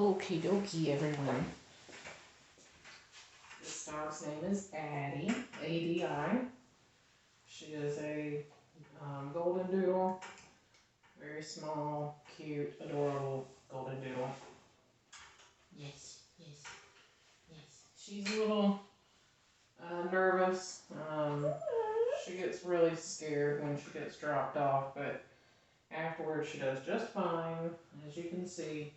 Okie dokie, everyone. This dog's name is Addie, A-D-I. She is a golden doodle. Very small, cute, adorable golden doodle. Yes, yes, yes. She's a little nervous. She gets really scared when she gets dropped off, but afterwards she does just fine, as you can see.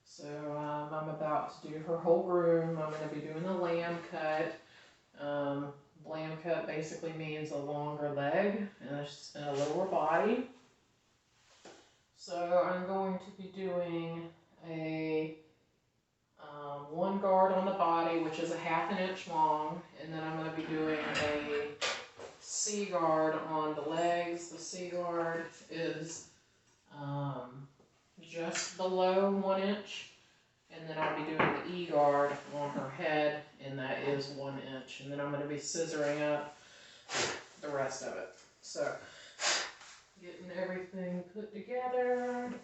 So I'm about to do her whole groom. I'm going to be doing the lamb cut. Lamb cut basically means a longer leg and a lower body. So I'm going to be doing a one guard on the body, which is a 1/2 inch long, and then I'm going to be doing a C guard on the legs. The C guard is just below 1 inch, and then I'll be doing the E guard on her head, and that is 1 inch, and then I'm going to be scissoring up the rest of it. So, getting everything put together.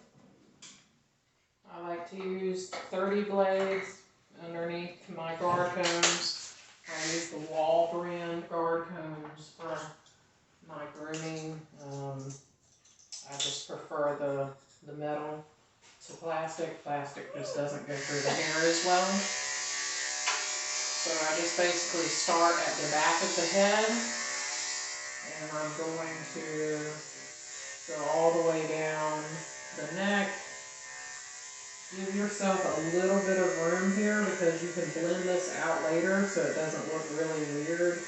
I like to use 30 blades underneath my guard combs. I use the Wall brand guard combs for my grooming. I just prefer the metal to plastic. Plastic just doesn't go through the hair as well. So I just basically start at the back of the head, and I'm going to go all the way down the neck. Give yourself a little bit of room here because you can blend this out later so it doesn't look really weird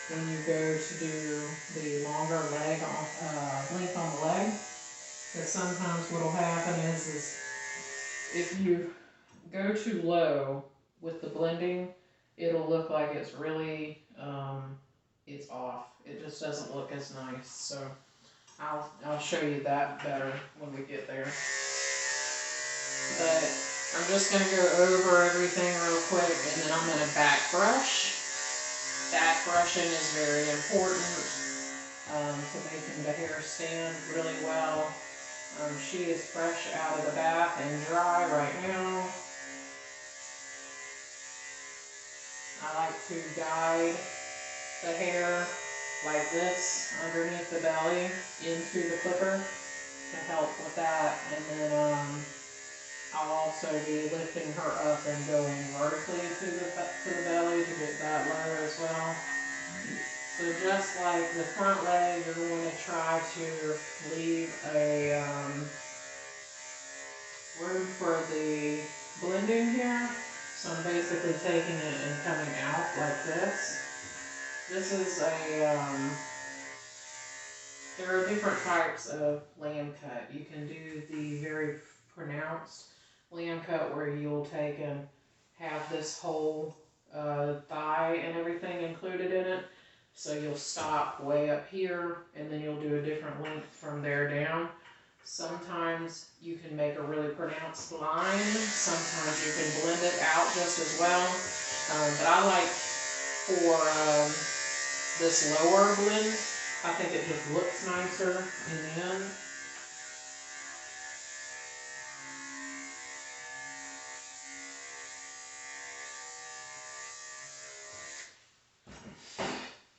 when you go to do the longer leg length on the leg. Because sometimes what will happen is if you go too low with the blending, it'll look like it's really, it's off. It just doesn't look as nice. So I'll show you that better when we get there. But I'm just going to go over everything real quick, and then I'm going to back brush. Back brushing is very important to making the hair stand really well. She is fresh out of the bath and dry right now. I like to guide the hair like this underneath the belly into the clipper to help with that, and then I'll also be lifting her up and going vertically to the belly to get that low as well. So just like the front leg, you're going to try to leave a room for the blending here. So I'm basically taking it and coming out like this. This is there are different types of lamb cut. You can do the very pronounced lamb cut where you'll take and have this whole thigh and everything included in it. So you'll stop way up here and then you'll do a different length from there down. Sometimes you can make a really pronounced line. Sometimes you can blend it out just as well. But I like for this lower blend, I think it just looks nicer in the end.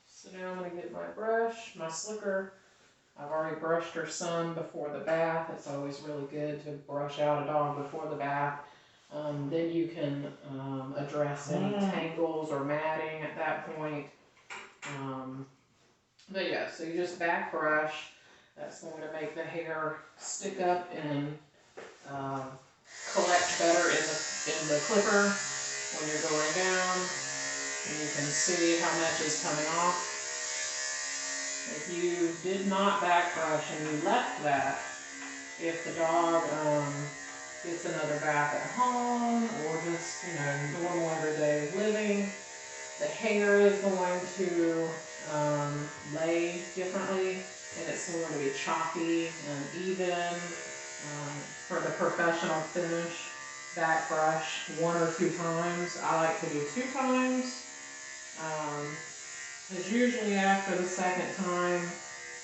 So now I'm going to get my brush, my slicker. I've already brushed her some before the bath. It's always really good to brush out a dog before the bath. Then you can address any tangles or matting at that point. But yeah, so you just back brush. That's going to make the hair stick up and collect better in the clipper when you're going down. And you can see how much is coming off. If you did not back brush and you left that, if the dog gets another bath at home or just, normal everyday living, the hair is going to lay differently, and it's going to be choppy and even. For the professional finish, back brush 1 or 2 times. I like to do 2 times. Because usually after the second time,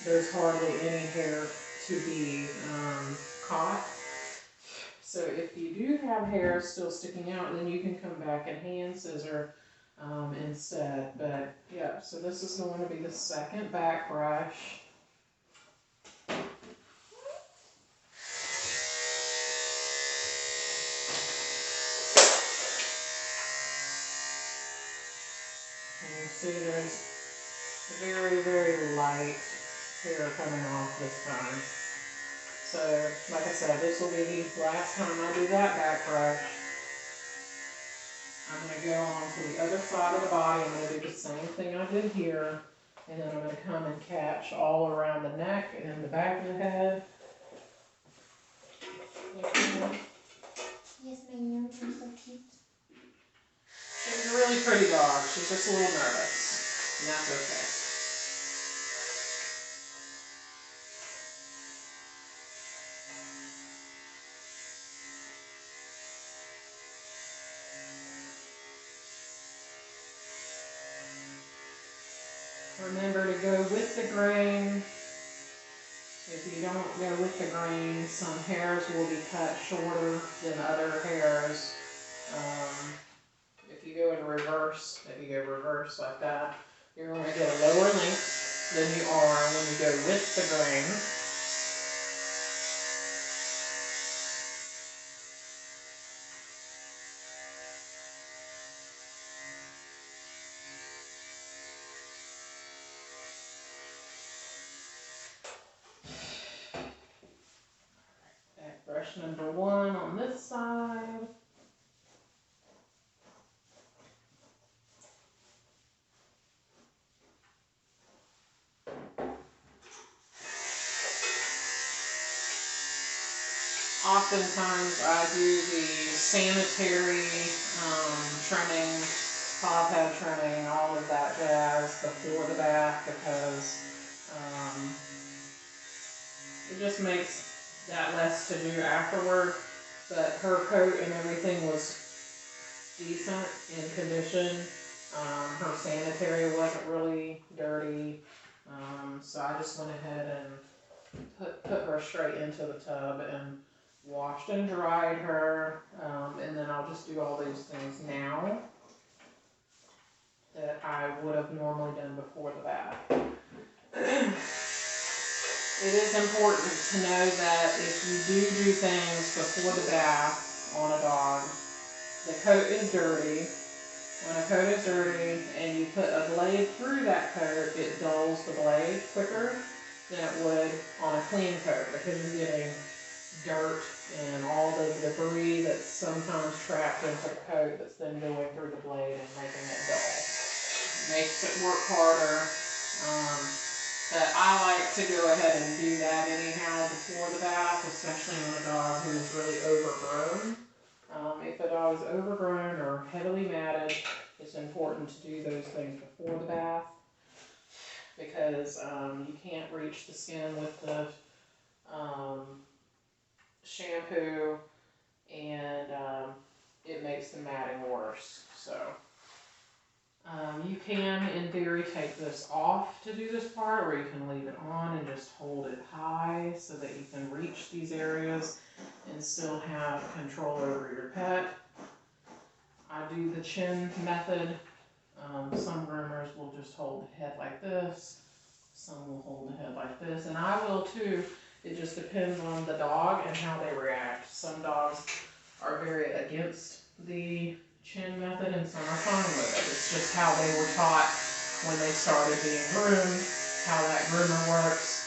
there's hardly any hair to be caught. So if you do have hair still sticking out, then you can come back and hand scissor instead. But yeah, so this is going to be the second back brush. And you see there's very, very light hair coming off this time. So, like I said, this will be the last time I do that back brush. I'm going to go on to the other side of the body. I'm going to do the same thing I did here. And then I'm going to come and catch all around the neck and the back of the head. Yes, ma'am. You're so cute. She's a really pretty dog. She's just a little nervous. And that's okay. Remember to go with the grain. If you don't go with the grain, some hairs will be cut shorter than other hairs. If you go in reverse, if you go reverse like that, you're going to get a lower length than you are when you go with the grain. Back brush number 1 on this side. Oftentimes I do the sanitary trimming, paw pad trimming, all of that jazz before the bath because it just makes that less to do afterward. But her coat and everything was decent in condition. Her sanitary wasn't really dirty. So I just went ahead and put her straight into the tub and washed and dried her. And then I'll just do all these things now that I would have normally done before the bath. It is important to know that if you do things before the bath on a dog, the coat is dirty. When a coat is dirty and you put a blade through that coat, it dulls the blade quicker than it would on a clean coat because you're getting dirt and all the debris that's sometimes trapped into the coat that's then going through the blade and making it dull. Makes it work harder. But I like to go ahead and do that anyhow before the bath, especially on a dog who is really overgrown. If a dog is overgrown or heavily matted, it's important to do those things before the bath because you can't reach the skin with the shampoo and it makes the matting worse. So you can, in theory, take this off to do this part, or you can leave it on and just hold it high so that you can reach these areas and still have control over your pet. I do the chin method. Some groomers will just hold the head like this. Some will hold the head like this, and I will too. It just depends on the dog and how they react. Some dogs are very against the chin method and some are fine with it. It's just how they were taught when they started being groomed, how that groomer works.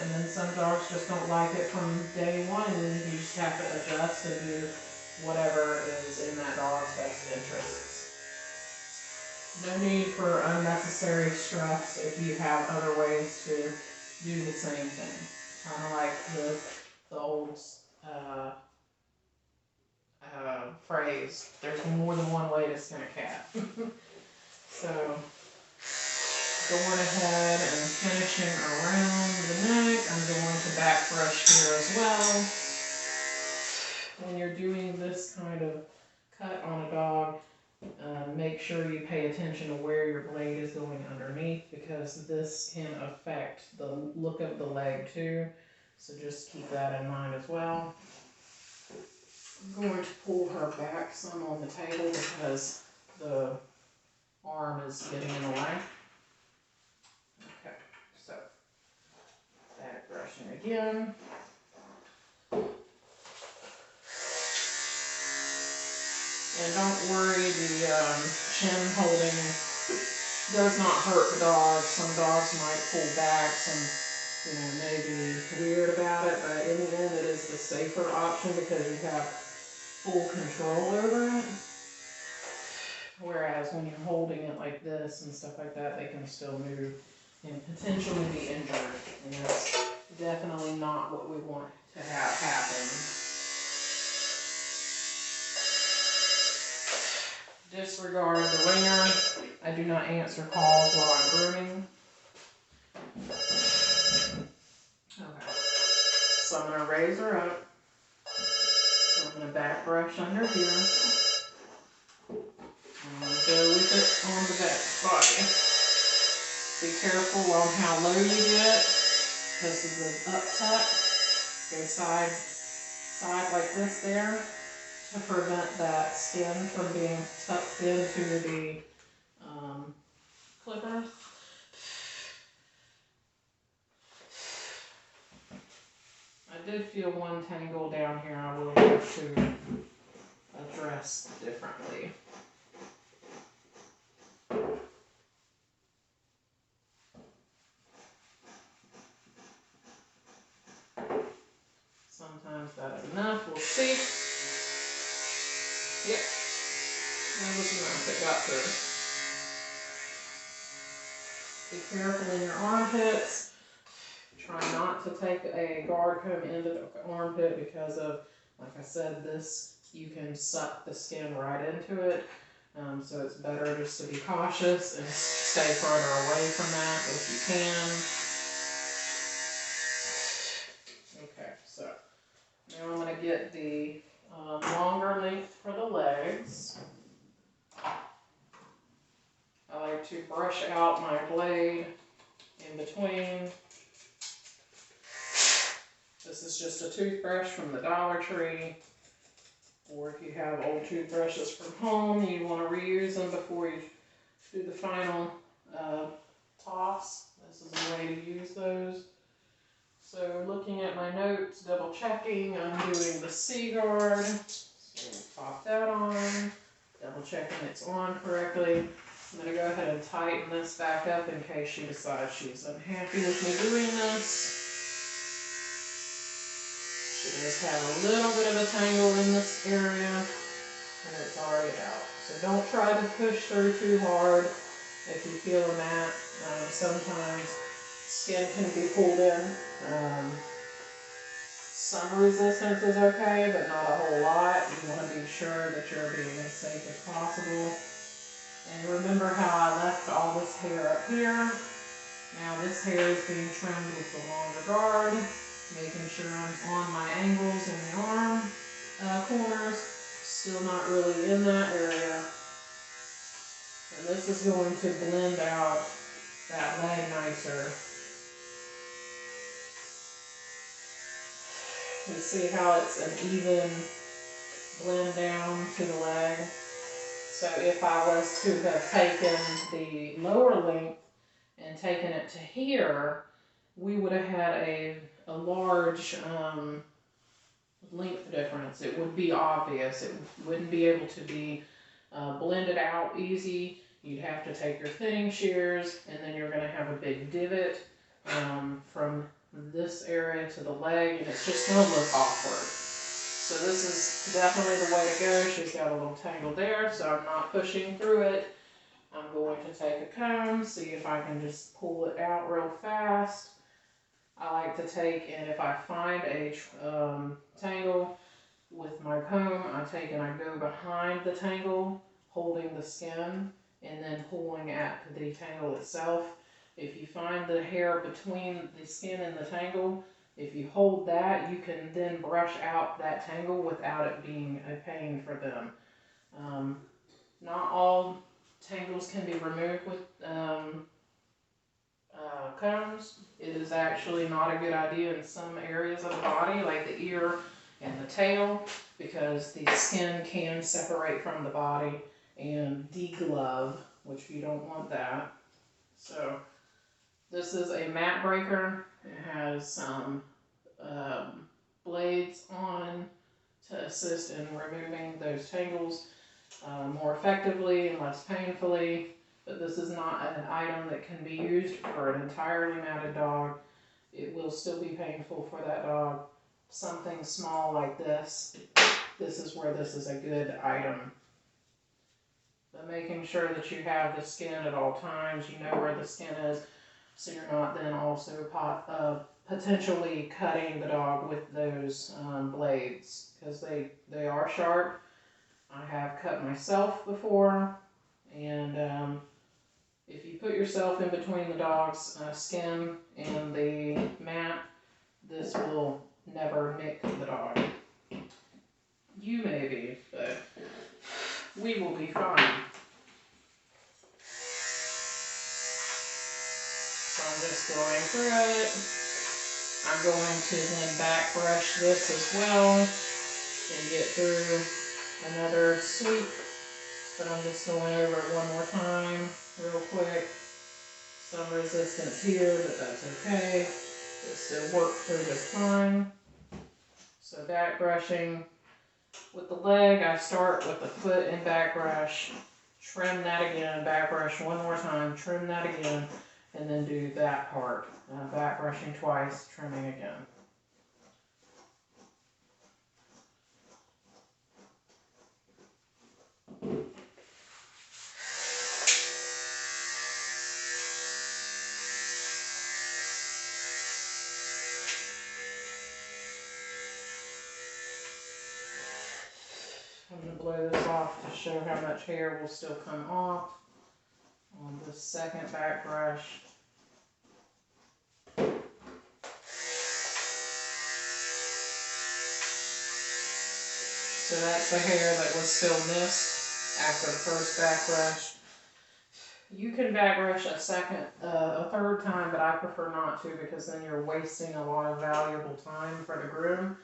And then some dogs just don't like it from day one, and then you just have to adjust and do whatever is in that dog's best interests. No need for unnecessary stress if you have other ways to do the same thing. Kind of like the old phrase, there's more than one way to skin a cat. So, going ahead and finishing around the neck, I'm going to back brush here as well. When you're doing this kind of cut on a dog, make sure you pay attention to where your blade is going underneath because this can affect the look of the leg too. So just keep that in mind as well. I'm going to pull her back some on the table because the arm is getting in the way. Okay, so back brushing again. And don't worry, the chin holding does not hurt the dog. Some dogs might pull back, some, may be weird about it, but in the end it is the safer option because you have full control over it. Whereas when you're holding it like this and stuff like that, they can still move and potentially be injured. And that's definitely not what we want to have happen. Disregard the ringer. I do not answer calls while I'm grooming. Okay. So I'm going to raise her up. I'm going to back brush under here. I'm going to go with it on the back body. Be careful on how low you get. This is an up tuck. Go side like this there to prevent that skin from being tucked into the clipper. I did feel one tangle down here I will have to address differently. Sometimes that's enough, we'll see. Yep, that was enough, it got through. Be careful in your armpits. Try not to take a guard comb into the armpit because of, like I said, you can suck the skin right into it. So it's better just to be cautious and stay further away from that if you can. Okay, so now I'm going to get the longer length for the legs. I like to brush out my blade in between. This is just a toothbrush from the Dollar Tree, or if you have old toothbrushes from home, you want to reuse them before you do the final toss. This is a way to use those. So looking at my notes, double checking, I'm doing the C-guard. So pop that on, double checking it's on correctly. I'm going to go ahead and tighten this back up in case she decides she's unhappy with me doing this. She does have a little bit of a tangle in this area, and it's already out. So don't try to push through too hard if you feel that. Sometimes skin can be pulled in. Some resistance is okay, but not a whole lot. You want to be sure that you're being as safe as possible. And remember how I left all this hair up here. Now this hair is being trimmed with the longer guard, making sure I'm on my angles in the arm corners. Still not really in that area. And this is going to blend out that leg nicer. You see how it's an even blend down to the leg. So if I was to have taken the lower length and taken it to here, we would have had a large length difference. It would be obvious. It wouldn't be able to be blended out easy. You'd have to take your thinning shears, and then you're going to have a big divot from this area to the leg, and it's just going to look awkward. So this is definitely the way to go. She's got a little tangle there, so I'm not pushing through it. I'm going to take a comb, see if I can just pull it out real fast. I like to take, and if I find a tangle with my comb, I take and I go behind the tangle, holding the skin, and then pulling at the tangle itself. If you find the hair between the skin and the tangle, if you hold that, you can then brush out that tangle without it being a pain for them. Not all tangles can be removed with combs. It is actually not a good idea in some areas of the body, like the ear and the tail, because the skin can separate from the body and deglove, which you don't want that. So this is a mat breaker. It has some blades on to assist in removing those tangles more effectively and less painfully. But this is not an item that can be used for an entirely matted dog. It will still be painful for that dog. Something small like this is where this is a good item. But making sure that you have the skin at all times, you know where the skin is, so you're not then also potentially cutting the dog with those blades, because they are sharp. I have cut myself before, and if you put yourself in between the dog's skin and the mat, this will never nick the dog. You may be, but we will be fine. So I'm just going through it. I'm going to then back brush this as well and get through another sweep. But I'm just going over it one more time real quick. Some resistance here, but that's okay. It still worked through this time. So back brushing. With the leg, I start with the foot and back brush. Trim that again, back brush one more time, trim that again, and then do that part. Back brushing twice, trimming again. I'm going to blow this off to show how much hair will still come off on the second back brush. So that's the hair that was still missed after the first back brush. You can back brush a third time, but I prefer not to, because then you're wasting a lot of valuable time for the groom.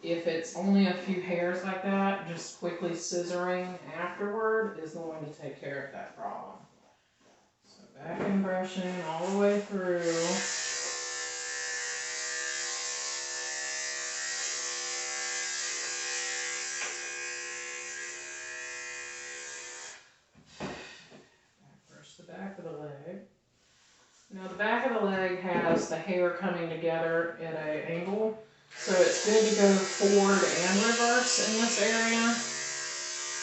If it's only a few hairs like that, just quickly scissoring afterward is going to take care of that problem. So back and brushing all the way through. Brush the back of the leg. Now the back of the leg has the hair coming together at an angle. So it's good to go forward and reverse in this area,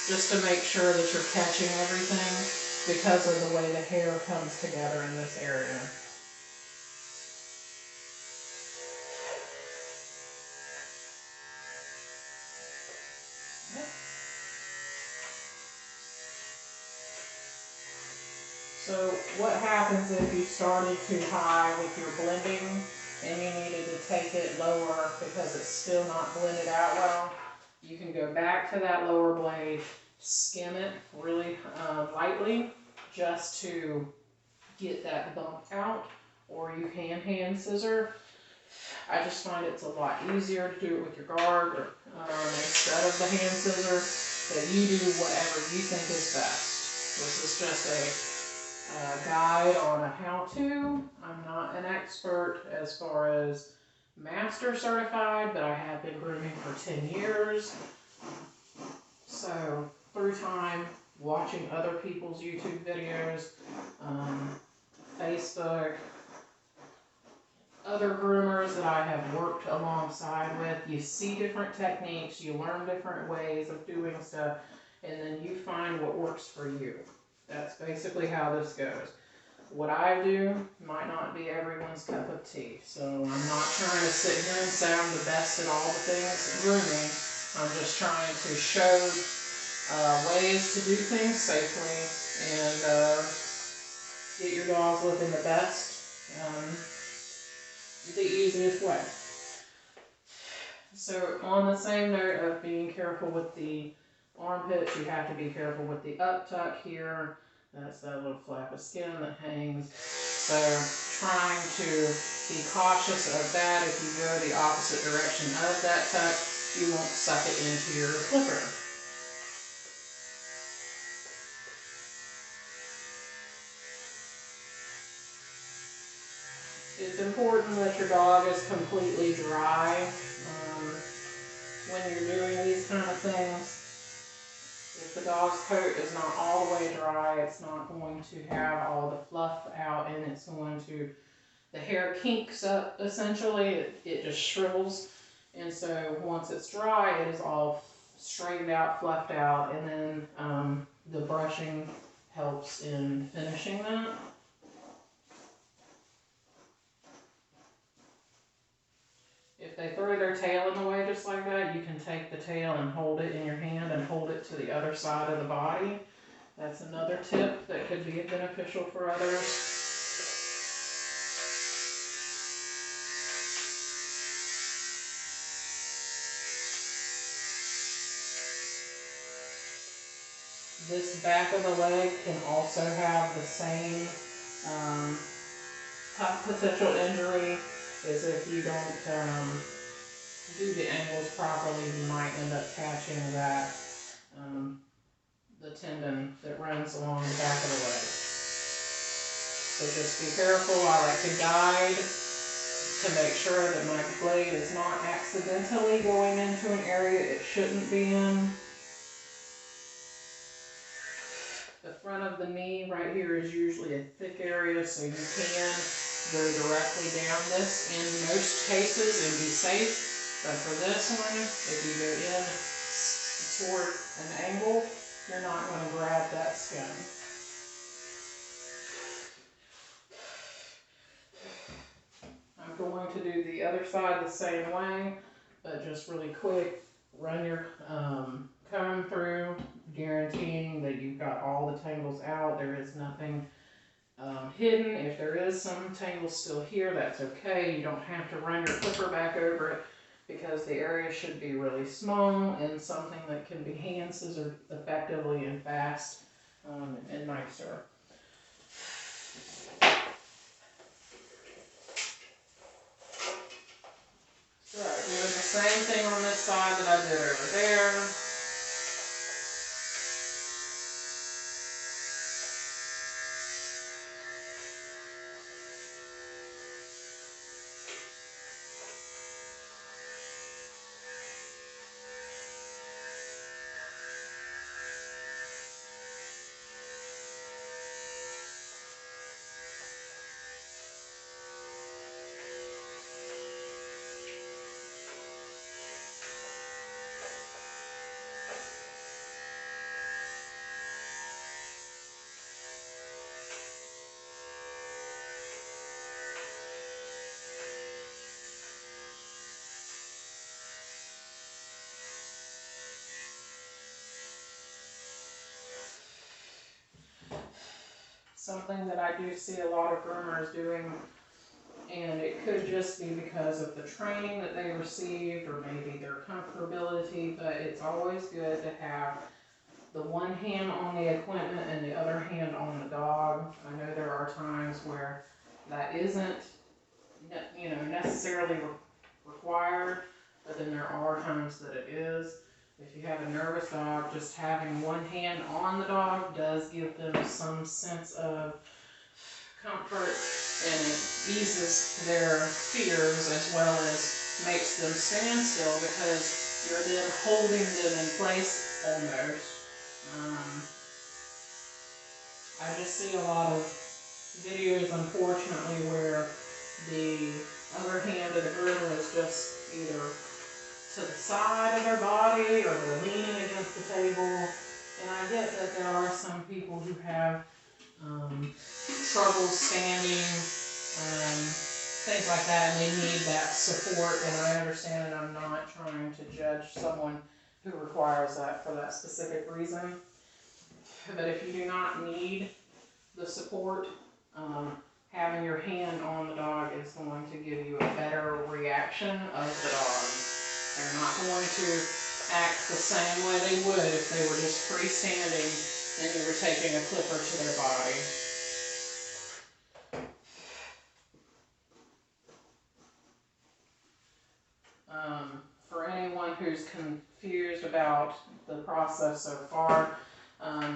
just to make sure that you're catching everything because of the way the hair comes together in this area. So what happens if you started too high with your blending and you needed to take it lower because it's still not blended out well? You can go back to that lower blade, skim it really lightly just to get that bump out, or you can hand scissor. I just find it's a lot easier to do it with your guard or instead of the hand scissor, but you do whatever you think is best. This is just a guide on a how-to. I'm not an expert as far as master certified, but I have been grooming for 10 years. So through time, watching other people's YouTube videos, Facebook, other groomers that I have worked alongside with, you see different techniques, you learn different ways of doing stuff, and then you find what works for you. That's basically how this goes. What I do might not be everyone's cup of tea, so I'm not trying to sit here and say I'm the best at all the things grooming. I'm just trying to show ways to do things safely and get your dogs looking the best, the easiest way. So on the same note of being careful with the armpits, you have to be careful with the up tuck here. That's that little flap of skin that hangs. So trying to be cautious of that. If you go the opposite direction of that tuck, you won't suck it into your flipper. It's important that your dog is completely dry when you're doing these kind of things. If the dog's coat is not all the way dry, it's not going to have all the fluff out, and it's going to, the hair kinks up essentially, it just shrivels. And so once it's dry, it is all straightened out, fluffed out, and then the brushing helps in finishing that. If they throw their tail in the way just like that, you can take the tail and hold it in your hand and hold it to the other side of the body. That's another tip that could be beneficial for others. This back of the leg can also have the same potential injury as if you don't do the angles properly. You might end up catching that the tendon that runs along the back of the leg. So just be careful. I like to guide to make sure that my blade is not accidentally going into an area it shouldn't be in. The front of the knee right here is usually a thick area, so you can go directly down this in most cases and be safe. But for this one, if you go in toward an angle, you're not going to grab that skin. I'm going to do the other side the same way, but just really quick. Run your comb through, guaranteeing that you've got all the tangles out. There is nothing hidden. If there is some tangles still here, that's okay. You don't have to run your clipper back over it, because the area should be really small and something that can be hand scissored effectively and fast and nicer. So doing the same thing on this side that I did over there. Something that I do see a lot of groomers doing, and it could just be because of the training that they received or maybe their comfortability, but it's always good to have the one hand on the equipment and the other hand on the dog. I know there are times where that isn't, necessarily required, but then there are times that it is. If you have a nervous dog, just having one hand on the dog does give them some sense of comfort, and it eases their fears as well as makes them stand still, because you're then holding them in place almost. I just see a lot of videos, unfortunately, where the other hand of the groomer is just either to the side of their body or they're leaning against the table. And I get that there are some people who have trouble standing, things like that, and they need that support, and I understand, and I'm not trying to judge someone who requires that for that specific reason. But if you do not need the support, having your hand on the dog is going to give you a better reaction of the dog. They're not going to act the same way they would if they were just freestanding and you were taking a clipper to their body. For anyone who's confused about the process so far,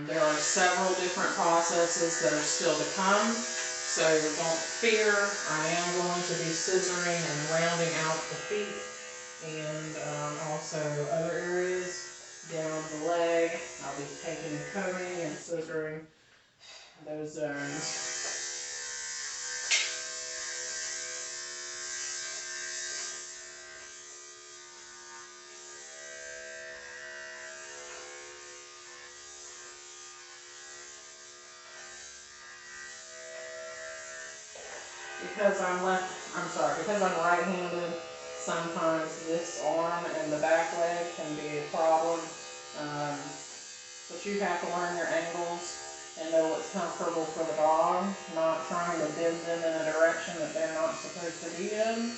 there are several different processes that are still to come, so don't fear. I am going to be scissoring and rounding out the feet and also other areas down the leg. I'll be taking and combing and scissoring those zones. Because I'm right-handed, sometimes this arm and the back leg can be a problem. But you have to learn your angles and know what's comfortable for the dog, not trying to bend them in a direction that they're not supposed to be in.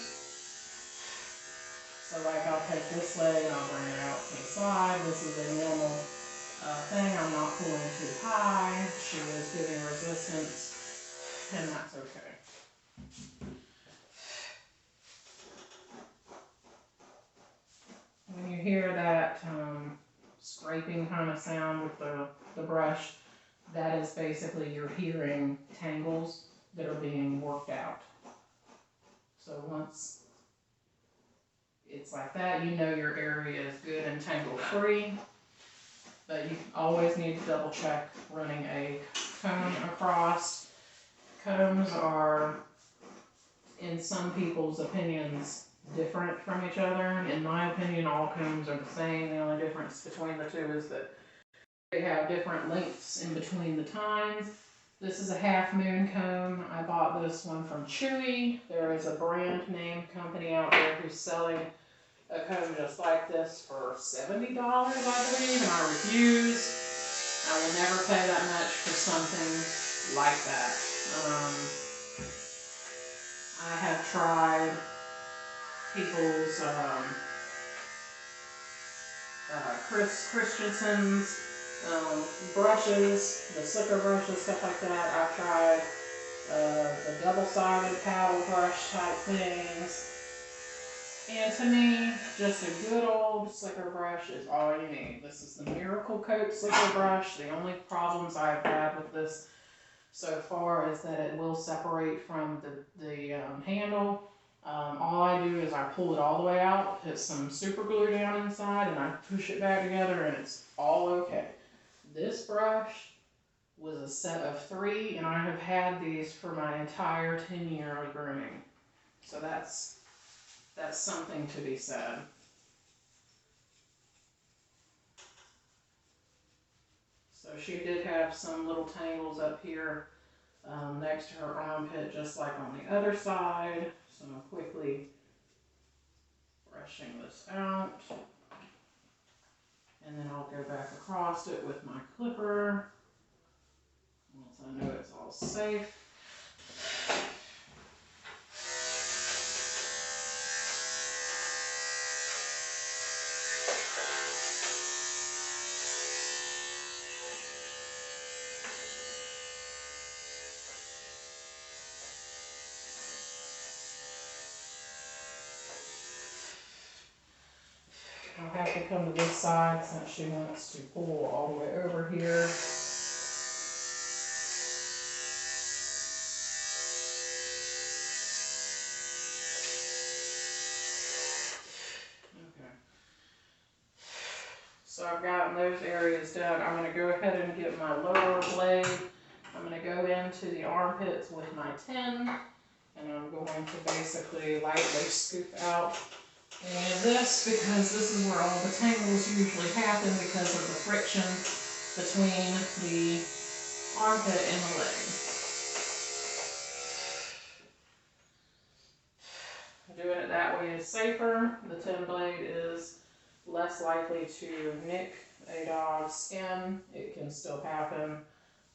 So like I'll take this leg and I'll bring it out to the side. This is a normal thing. I'm not pulling too high. She is giving resistance, and that's okay. When you hear that scraping kind of sound with the brush, that is basically you're hearing tangles that are being worked out. So once it's like that, you know your area is good and tangle free, but you always need to double check running a comb across. Combs are, in some people's opinions, different from each other. In my opinion, all combs are the same. The only difference between the two is that they have different lengths in between the tines. This is a Half Moon comb. I bought this one from Chewy. There is a brand name company out there who's selling a comb just like this for $70, I believe, and I refuse. I will never pay that much for something like that. I have tried people's Chris Christensen's brushes, the slicker brushes, stuff like that. I've tried the double-sided paddle brush type things. And to me, just a good old slicker brush is all you need. This is the Miracle Coat slicker brush. The only problems I've had with this so far is that it will separate from the handle. All I do is I pull it all the way out, put some super glue down inside, and I push it back together, and it's all okay. This brush was a set of 3, and I have had these for my entire 10-year of grooming. So that's something to be said. So she did have some little tangles up here next to her armpit, just like on the other side. So I'm quickly brushing this out. And then I'll go back across it with my clipper once I know it's all safe. I'll have to come to this side since she wants to pull all the way over here. Okay. So I've gotten those areas done. I'm going to go ahead and get my lower blade. I'm going to go into the armpits with my 10, and I'm going to basically lightly scoop out any of this, because this is where all the tangles usually happen because of the friction between the armpit and the leg. Doing it that way is safer. The 10 blade is less likely to nick a dog's skin. It can still happen,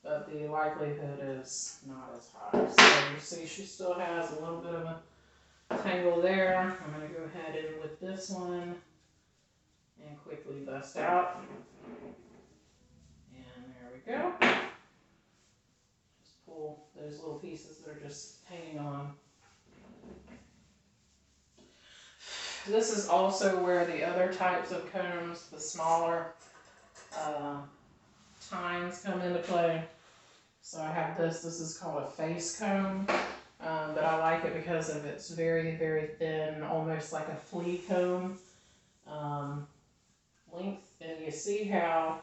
but the likelihood is not as high. So you see she still has a little bit of a tangle there. I'm going to go ahead in with this one and quickly bust out. And there we we go. Just pull those little pieces that are just hanging on. This is also where the other types of combs, the smaller tines, come into play. So I have this is called a face comb, but I like it because of its very, very thin, almost like a flea comb length. And you see how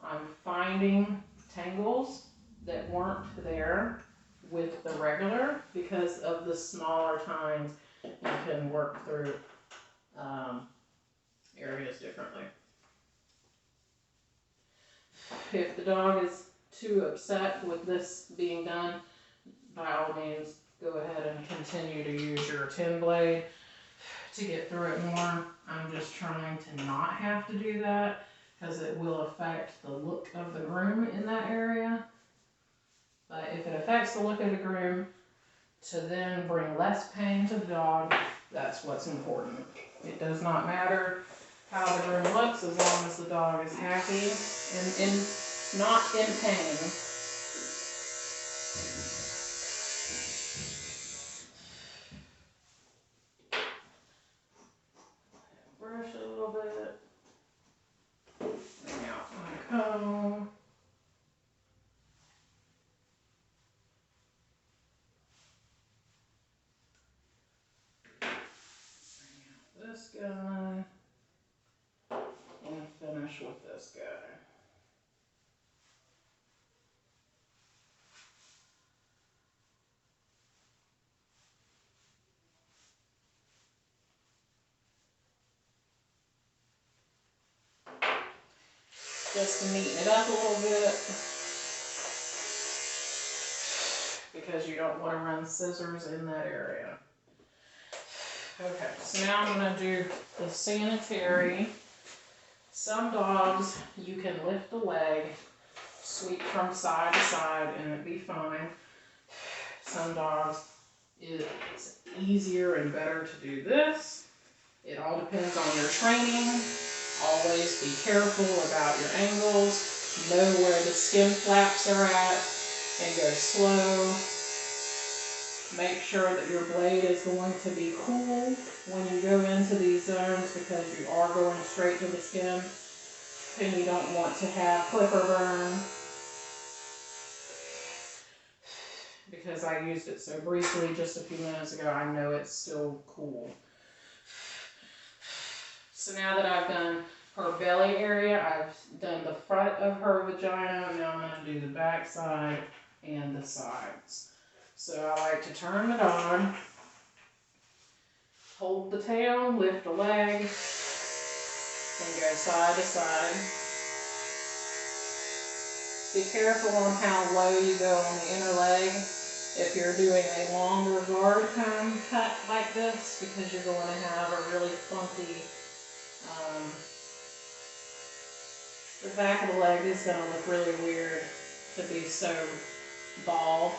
I'm finding tangles that weren't there with the regular because of the smaller tines. You can work through areas differently. If the dog is too upset with this being done, by all means, go ahead and continue to use your 10 blade to get through it more. I'm just trying to not have to do that because it will affect the look of the groom in that area. But if it affects the look of the groom to then bring less pain to the dog, that's what's important. It does not matter how the groom looks as long as the dog is happy and not in pain. Brush it a little bit. Bring out my comb. Bring out this guy. And finish with this guy. Just to neaten it up a little bit because you don't want to run scissors in that area. Okay, so now I'm going to do the sanitary. Some dogs you can lift the leg, sweep from side to side, and it'd be fine. Some dogs it's easier and better to do this. It all depends on your training. Always be careful about your angles, know where the skin flaps are at, and go slow. Make sure that your blade is going to be cool when you go into these zones because you are going straight to the skin and you don't want to have clipper burn. Because I used it so briefly just a few minutes ago, I know it's still cool. So now that I've done her belly area, I've done the front of her vagina, now I'm going to do the back side and the sides. So I like to turn the dog, hold the tail, lift a leg, and go side to side. Be careful on how low you go on the inner leg if you're doing a longer guard comb cut like this, because you're going to have a really funky, the back of the leg is going to look really weird to be so bald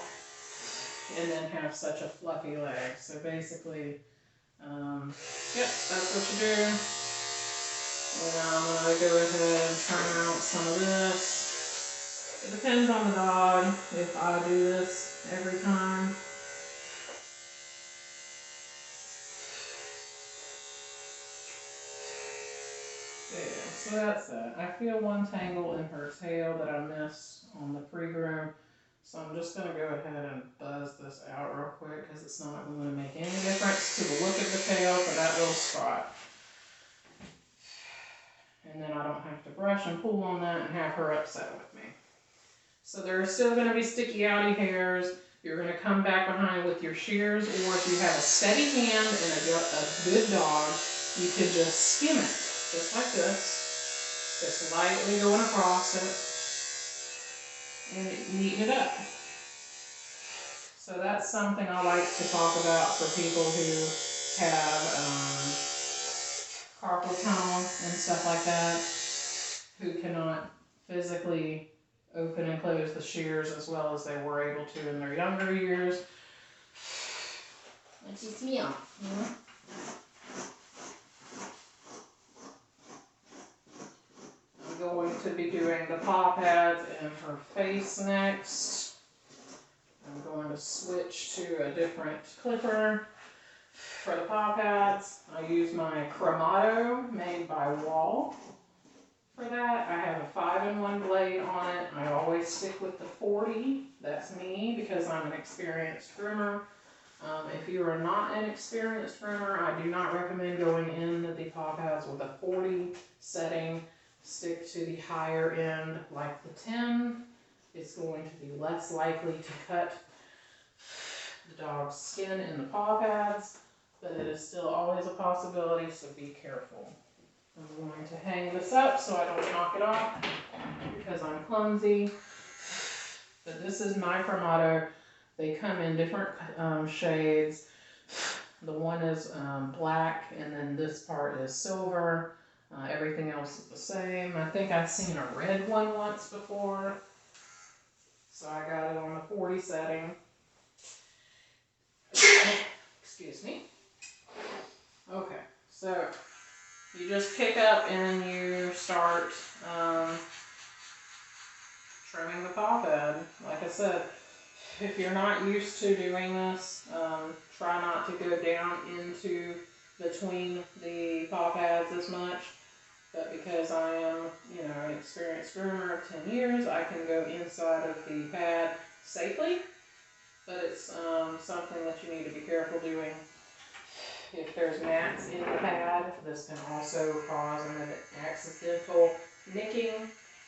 and then have such a fluffy leg. So basically, yep, that's what you do. And now I'm going to go ahead and turn out some of this. It depends on the dog if I do this every time. Yeah, so that's that. I feel one tangle in her tail that I missed on the pre-groom. So I'm just going to go ahead and buzz this out real quick because it's not going to make any difference to the look of the tail for that little spot. And then I don't have to brush and pull on that and have her upset with me. So there are still going to be sticky outy hairs. You're going to come back behind with your shears, or if you have a steady hand and a good dog, you can just skim it, just like this. Just lightly going across it. And neaten it up. So that's something I like to talk about for people who have carpal tunnel and stuff like that, who cannot physically open and close the shears as well as they were able to in their younger years. Let's just meow. I'm going to be doing the paw pads and her face next. I'm going to switch to a different clipper for the paw pads. I use my Cremato made by Wall for that. I have a 5-in-1 blade on it. I always stick with the 40. That's me because I'm an experienced groomer. If you are not an experienced groomer, I do not recommend going in the paw pads with a 40 setting. Stick to the higher end like the 10. It's going to be less likely to cut the dog's skin in the paw pads, but it is still always a possibility, so be careful. I'm going to hang this up so I don't knock it off because I'm clumsy. But this is my Cremato. They come in different shades. The one is black, and then this part is silver. Everything else is the same. I think I've seen a red one once before, so I got it on the 40 setting. Excuse me. Okay, so you just pick up and you start trimming the paw pad. Like I said, if you're not used to doing this, try not to go down into between the paw pads as much. But because I am, an experienced groomer of 10 years, I can go inside of the pad safely. But it's something that you need to be careful doing. If there's mats in the pad, this can also cause an accidental nicking,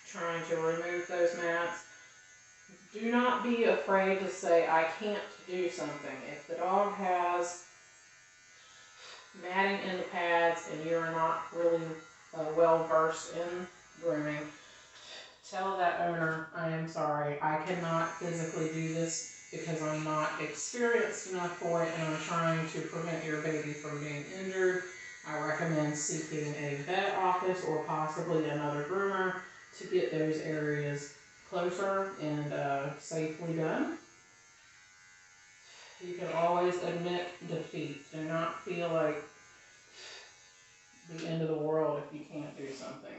trying to remove those mats. Do not be afraid to say, I can't do something. If the dog has matting in the pads and you're not really well versed in grooming, tell that owner, I am sorry, I cannot physically do this because I'm not experienced enough for it and I'm trying to prevent your baby from being injured. I recommend seeking a vet office or possibly another groomer to get those areas closer and safely done. You can always admit defeat. Do not feel like the end of the world if you can't do something.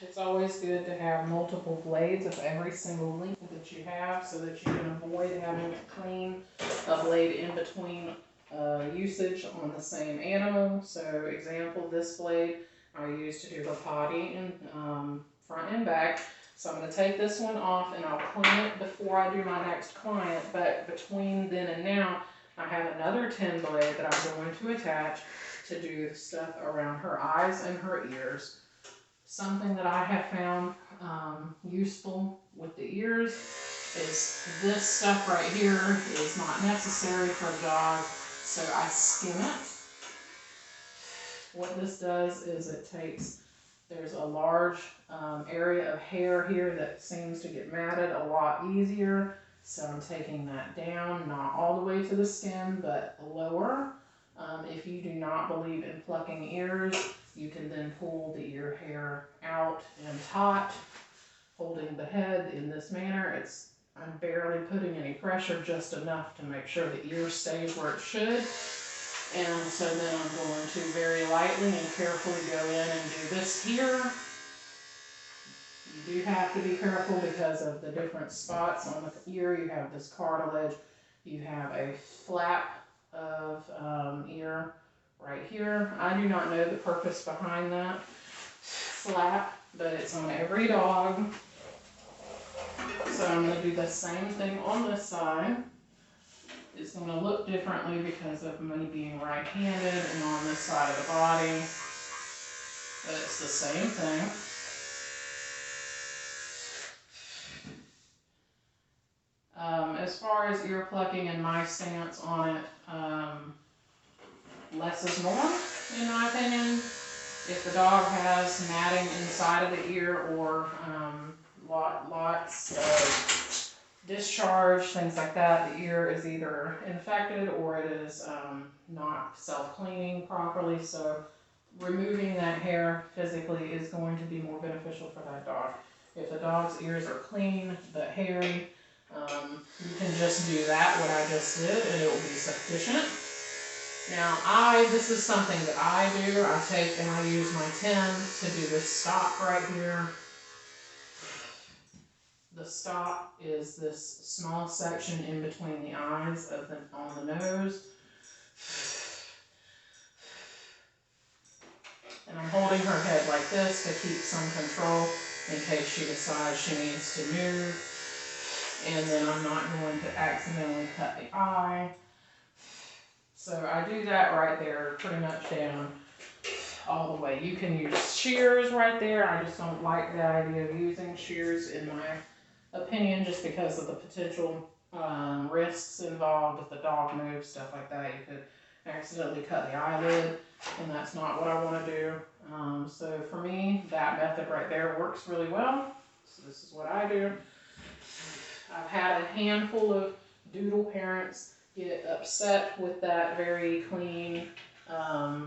It's always good to have multiple blades of every single length that you have so that you can avoid having to clean a blade in between usage on the same animal. So example, this blade I use to do the potty in front and back. So I'm going to take this one off and I'll clean it before I do my next client. But between then and now, I have another 10 blade that I'm going to attach to do stuff around her eyes and her ears. Something that I have found useful with the ears is this stuff right here is not necessary for a dog, so I skim it. What this does is it takes, there's a large area of hair here that seems to get matted a lot easier, so I'm taking that down, not all the way to the skin, but lower. If you do not believe in plucking ears, you can then pull the ear hair out and taut, holding the head in this manner. I'm barely putting any pressure, just enough to make sure the ear stays where it should. And so then I'm going to very lightly and carefully go in and do this here. You do have to be careful because of the different spots on the ear. You have this cartilage, you have a flap of ear right here. I do not know the purpose behind that flap, but it's on every dog. So I'm going to do the same thing on this side. It's going to look differently because of me being right-handed and on this side of the body, but it's the same thing. As far as ear plucking and my stance on it, less is more, in my opinion. If the dog has matting inside of the ear or lots of discharge, things like that. The ear is either infected or it is not self-cleaning properly. So removing that hair physically is going to be more beneficial for that dog. If the dog's ears are clean but hairy, you can just do that, what I just did, and it will be sufficient. Now, this is something that I do. I take and I use my 10 to do this stop right here. The stop is this small section in between the eyes on the nose. And I'm holding her head like this to keep some control in case she decides she needs to move. And then I'm not going to accidentally cut the eye. So I do that right there, pretty much down all the way. You can use shears right there. I just don't like the idea of using shears in my opinion, just because of the potential risks involved. If the dog moves, stuff like that, you could accidentally cut the eyelid, and that's not what I want to do. So for me, that method right there works really well. So this is what I do. I've had a handful of doodle parents get upset with that very clean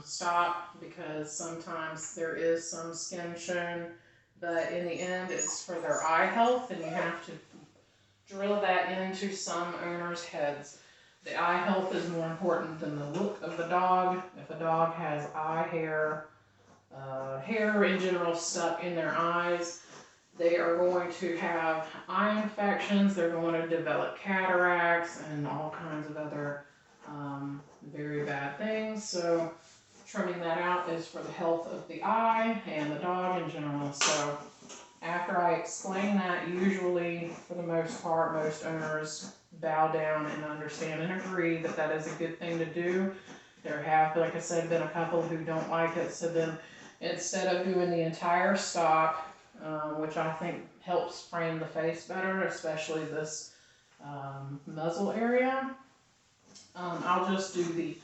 stop, because sometimes there is some skin shown, but in the end it's for their eye health, and you have to drill that into some owners' heads. The eye health is more important than the look of the dog. If a dog has eye hair, hair in general stuck in their eyes, they are going to have eye infections, they're going to develop cataracts and all kinds of other very bad things. So trimming that out is for the health of the eye and the dog in general. So after I explain that, usually for the most part, most owners bow down and understand and agree that that is a good thing to do. There have, like I said, been a couple who don't like it. So then instead of doing the entire stop, which I think helps frame the face better, especially this muzzle area, I'll just do the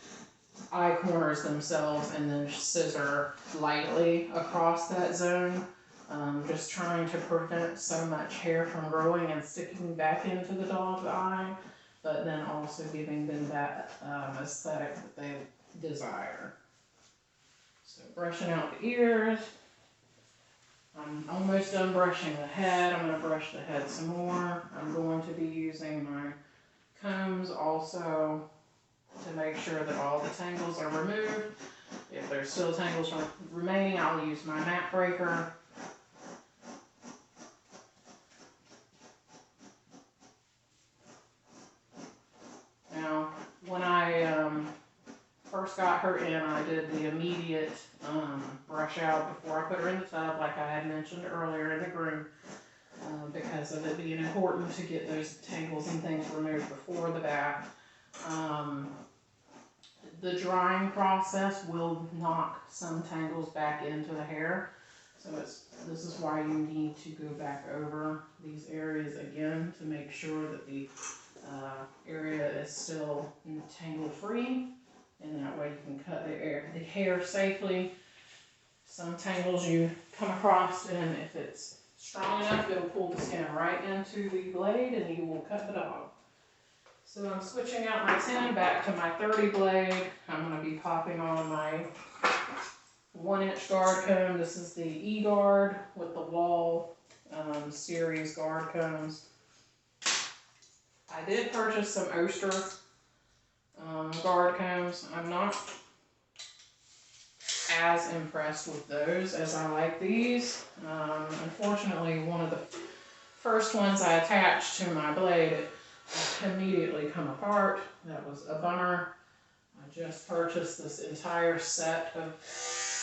eye corners themselves and then scissor lightly across that zone, just trying to prevent so much hair from growing and sticking back into the dog's eye, but then also giving them that aesthetic that they desire. So brushing out the ears. I'm almost done brushing the head. I'm going to brush the head some more. I'm going to be using my combs also to make sure that all the tangles are removed. If there's still tangles remaining, I'll use my mat breaker. Now, when I first got her in, I did the immediate brush out before I put her in the tub, like I had mentioned earlier in the groom, because of it being important to get those tangles and things removed before the bath. The drying process will knock some tangles back into the hair, so this is why you need to go back over these areas again to make sure that the area is still tangle free, and that way you can cut the hair safely. Some tangles you come across, and if it's strong enough, it'll pull the skin right into the blade and you will cut the dog. So I'm switching out my 10 back to my 30 blade. I'm going to be popping on my 1-inch guard comb. This is the E-Guard with the Wall series guard combs. I did purchase some Oster guard combs. I'm not as impressed with those as I like these. Unfortunately, one of the first ones I attached to my blade, it immediately come apart. That was a bummer. I just purchased this entire set of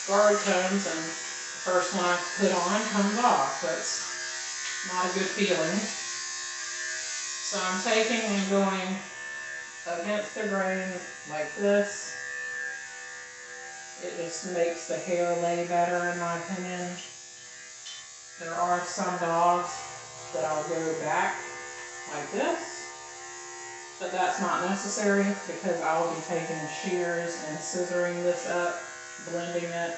guard combs, and the first one I put on comes off. That's not a good feeling. So I'm taking and going against the grain like this. It just makes the hair lay better, in my opinion. There are some dogs that I'll go back like this, but that's not necessary because I'll be taking shears and scissoring this up, blending it.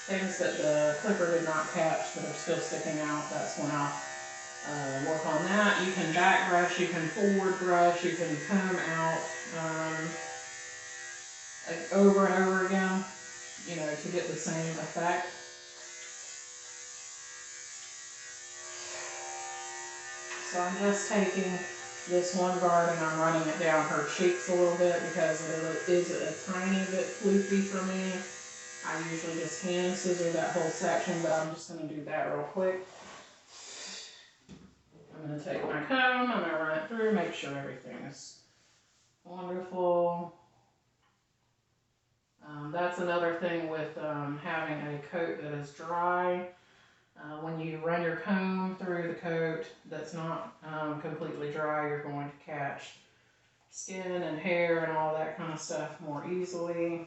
Things that the clipper did not catch that are still sticking out, that's when I'll work on that. You can back brush, you can forward brush, you can comb out like over and over again, you know, to get the same effect. So I'm just taking this one guard and I'm running it down her cheeks a little bit because it is a tiny bit floofy for me. I usually just hand scissor that whole section, but I'm just going to do that real quick. I'm going to take my comb, I'm going to run it through, make sure everything is wonderful. That's another thing with having a coat that is dry. When you run your comb through the coat that's not completely dry, you're going to catch skin and hair and all that kind of stuff more easily.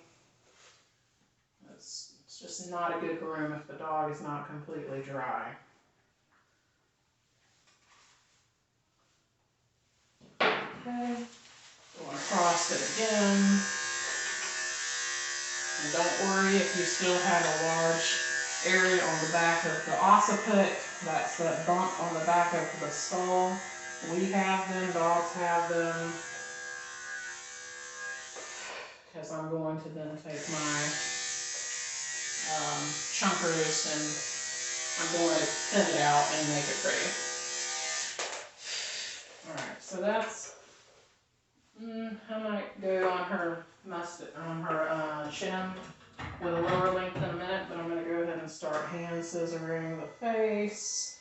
It's just not a good groom if the dog is not completely dry. Okay, going across it again. And don't worry if you still have a large area on the back of the occiput. That's that bump on the back of the skull. We have them, dogs have them. Because I'm going to then take my chunkers and I'm going to thin it out and make it pretty. Alright, so that's, I might go on her chin with a lower length in a minute, but I'm going to go ahead and start hand scissoring the face.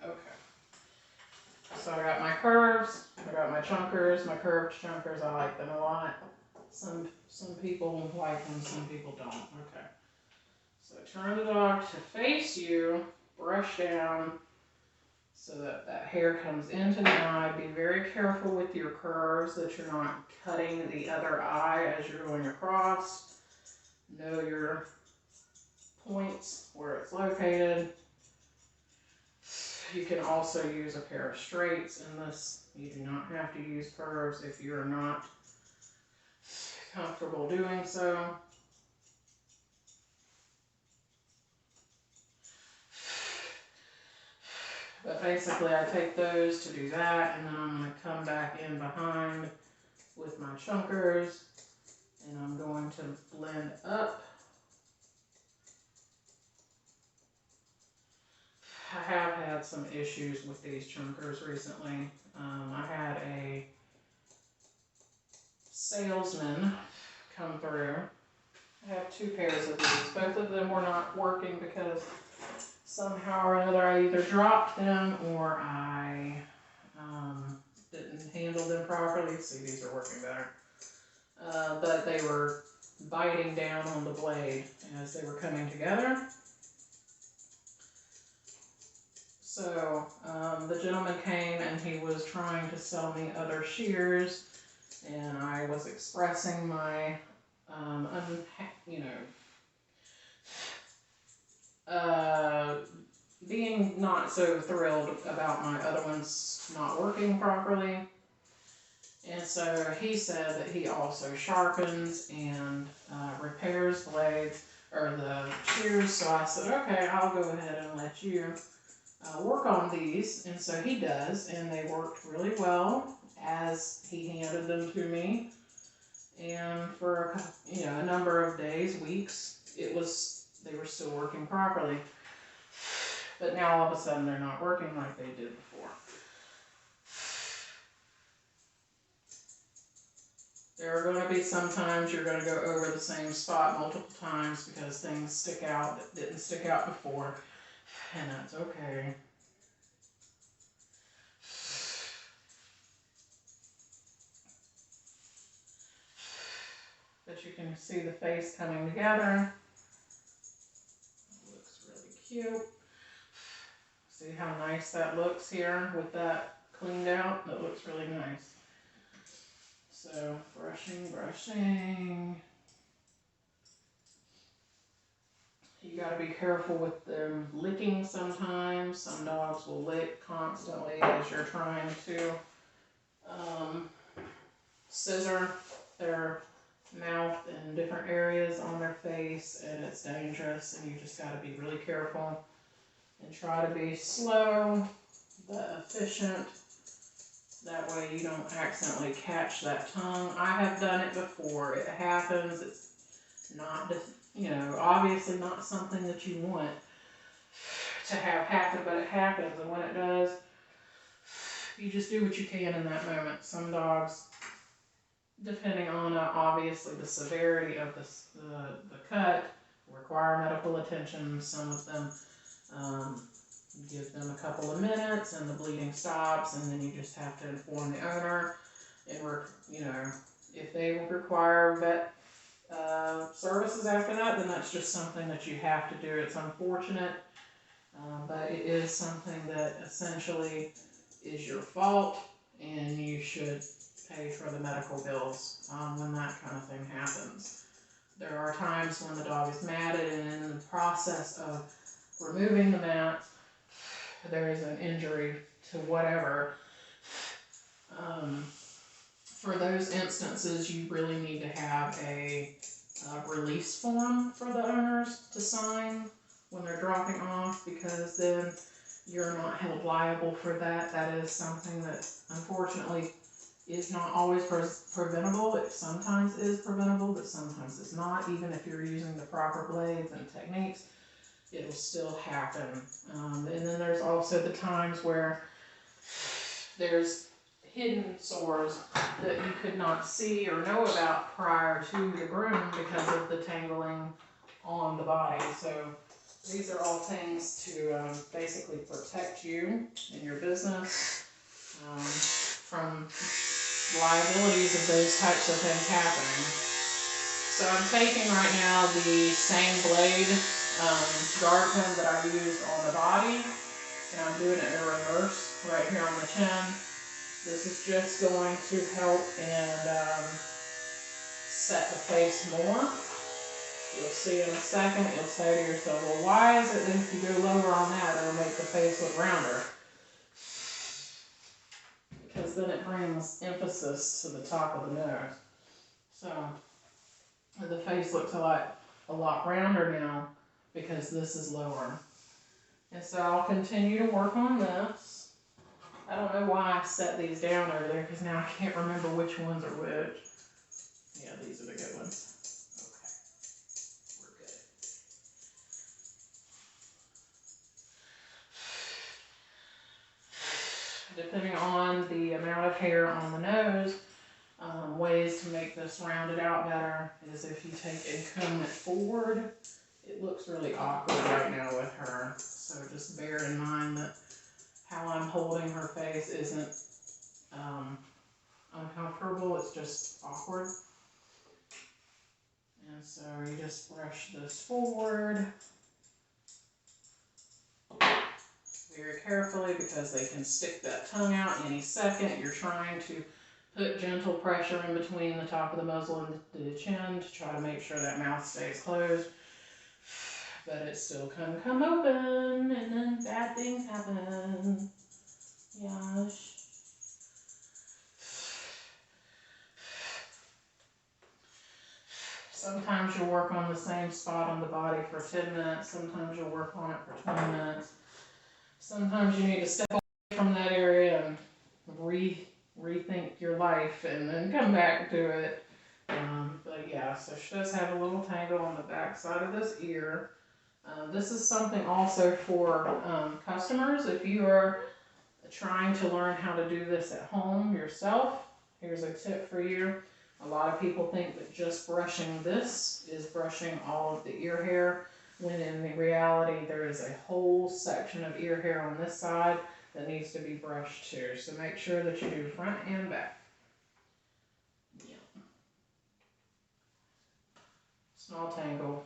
Okay. So I got my curves, I got my chunkers, my curved chunkers, I like them a lot. Some people like them, some people don't. Okay. So turn the dog to face you, brush down so that that hair comes into the eye. Be very careful with your curves that you're not cutting the other eye as you're going across. Know your points, where it's located. You can also use a pair of straights in this. You do not have to use curves if you're not comfortable doing so. But basically I take those to do that, and then I'm going to come back in behind with my chunkers, and I'm going to blend up. I have had some issues with these chunkers recently. I had a salesman come through. I have two pairs of these. Both of them were not working because somehow or another I either dropped them or I didn't handle them properly. See, these are working better. But they were biting down on the blade as they were coming together. So the gentleman came and he was trying to sell me other shears, and I was expressing my, being not so thrilled about my other ones not working properly. And so he said that he also sharpens and repairs blades, or the shears. So I said, okay, I'll go ahead and let you work on these. And so he does, and they worked really well as he handed them to me. And for a number of days, weeks, they were still working properly. But now all of a sudden they're not working like they did before. There are going to be some times you're going to go over the same spot multiple times because things stick out that didn't stick out before, and that's okay. But you can see the face coming together. It looks really cute. See how nice that looks here with that cleaned out? That looks really nice. So, brushing. You gotta be careful with them licking sometimes. Some dogs will lick constantly as you're trying to scissor their mouth and different areas on their face, and it's dangerous, and you just got to be really careful and try to be slow but efficient. That way you don't accidentally catch that tongue. I have done it before. It happens. It's not, obviously not something that you want to have happen, but it happens. And when it does, you just do what you can in that moment. Some dogs, depending on obviously the severity of the cut, require medical attention. Some of them give them a couple of minutes and the bleeding stops, and then you just have to inform the owner. And if they require vet services after that, then that's just something that you have to do. It's unfortunate, but it is something that essentially is your fault, and you should pay for the medical bills when that kind of thing happens. There are times when the dog is matted, and in the process of removing the mat, there is an injury to whatever. For those instances, you really need to have a release form for the owners to sign when they're dropping off, because then you're not held liable for that. That is something that unfortunately is not always preventable. It sometimes is preventable, but sometimes it's not. Even if you're using the proper blades and techniques, it'll still happen. And then there's also the times where there's hidden sores that you could not see or know about prior to the groom because of the tangling on the body. So these are all things to basically protect you and your business from liabilities of those types of things happening. So I'm taking right now the same blade guard pin that I used on the body, and I'm doing it in reverse right here on the chin. This is just going to help and set the face more. You'll see in a second, you'll say to yourself, well, why is it that if you go lower on that, it'll make the face look rounder? Because then it brings emphasis to the top of the nose. So the face looks a lot rounder now because this is lower. And so I'll continue to work on this. I don't know why I set these down over there, because now I can't remember which ones are which. Yeah, these are the good ones. Okay, we're good. Depending on the amount of hair on the nose, ways to make this rounded out better is if you take and comb it forward. It looks really awkward right now with her, so just bear in mind that how I'm holding her face isn't uncomfortable, it's just awkward. And so you just brush this forward very carefully, because they can stick that tongue out any second. You're trying to put gentle pressure in between the top of the muzzle and the chin to try to make sure that mouth stays closed. But it still can come open, and then bad things happen. Gosh. Sometimes you'll work on the same spot on the body for 10 minutes. Sometimes you'll work on it for 20 minutes. Sometimes you need to step away from that area and rethink your life and then come back to it. But yeah, so she does have a little tangle on the back side of this ear. This is something also for customers. If you are trying to learn how to do this at home yourself, here's a tip for you. A lot of people think that just brushing this is brushing all of the ear hair, when in reality there is a whole section of ear hair on this side that needs to be brushed too. So make sure that you do front and back. Yeah. Small tangle.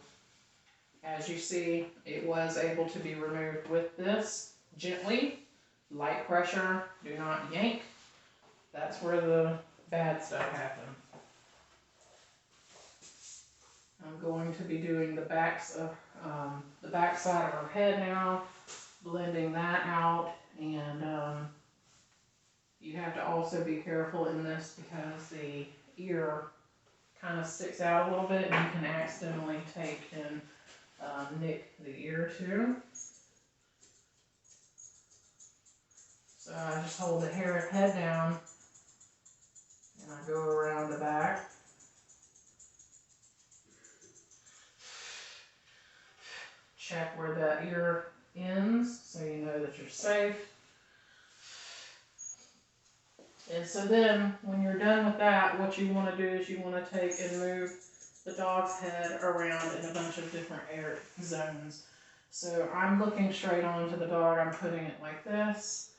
As you see, it was able to be removed with this gently, light pressure, do not yank. That's where the bad stuff happens. I'm going to be doing the backs of the back side of her head now, blending that out, and you have to also be careful in this because the ear kind of sticks out a little bit, and you can accidentally take and nick the ear too. So I just hold the head down and I go around the back. Check where that ear ends so you know that you're safe. And so then when you're done with that, what you want to do is you want to take and move the dog's head around in a bunch of different air zones. So I'm looking straight on to the dog. I'm putting it like this.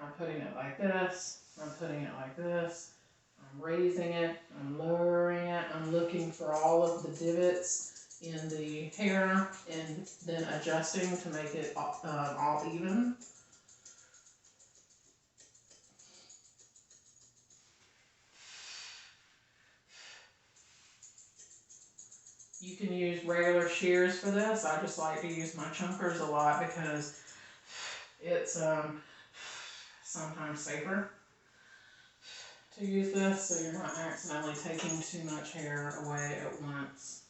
I'm putting it like this. I'm putting it like this. I'm raising it. I'm lowering it. I'm looking for all of the divots in the hair and then adjusting to make it all even. You can use regular shears for this. I just like to use my chunkers a lot because it's sometimes safer to use this so you're not accidentally taking too much hair away at once.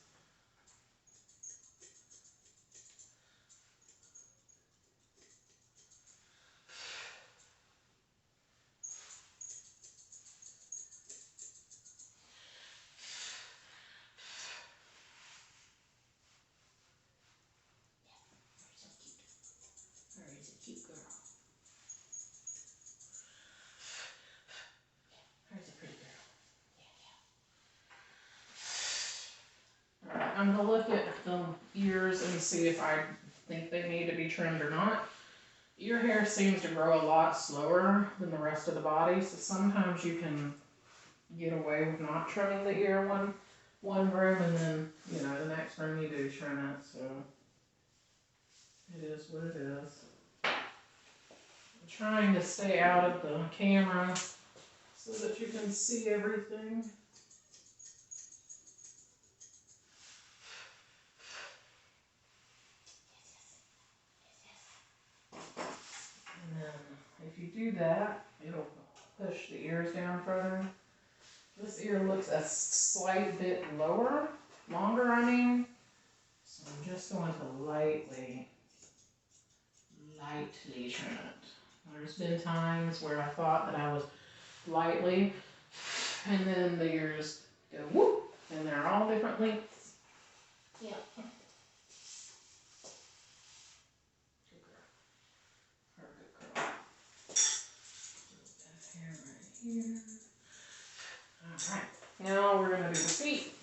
I'm going to look at the ears and see if I think they need to be trimmed or not. Ear hair seems to grow a lot slower than the rest of the body, so sometimes you can get away with not trimming the ear one room, and then, you know, the next room you do trim it, so it is what it is. I'm trying to stay out of the camera so that you can see everything. And then if you do that, it'll push the ears down further. This ear looks a slight bit longer, so I'm just going to lightly trim it. There's been times where I thought that I was lightly, and then the ears go whoop, and they're all different lengths. Yeah. Good girl. Her good girl. That hair right here. Alright, now we're going to do the feet.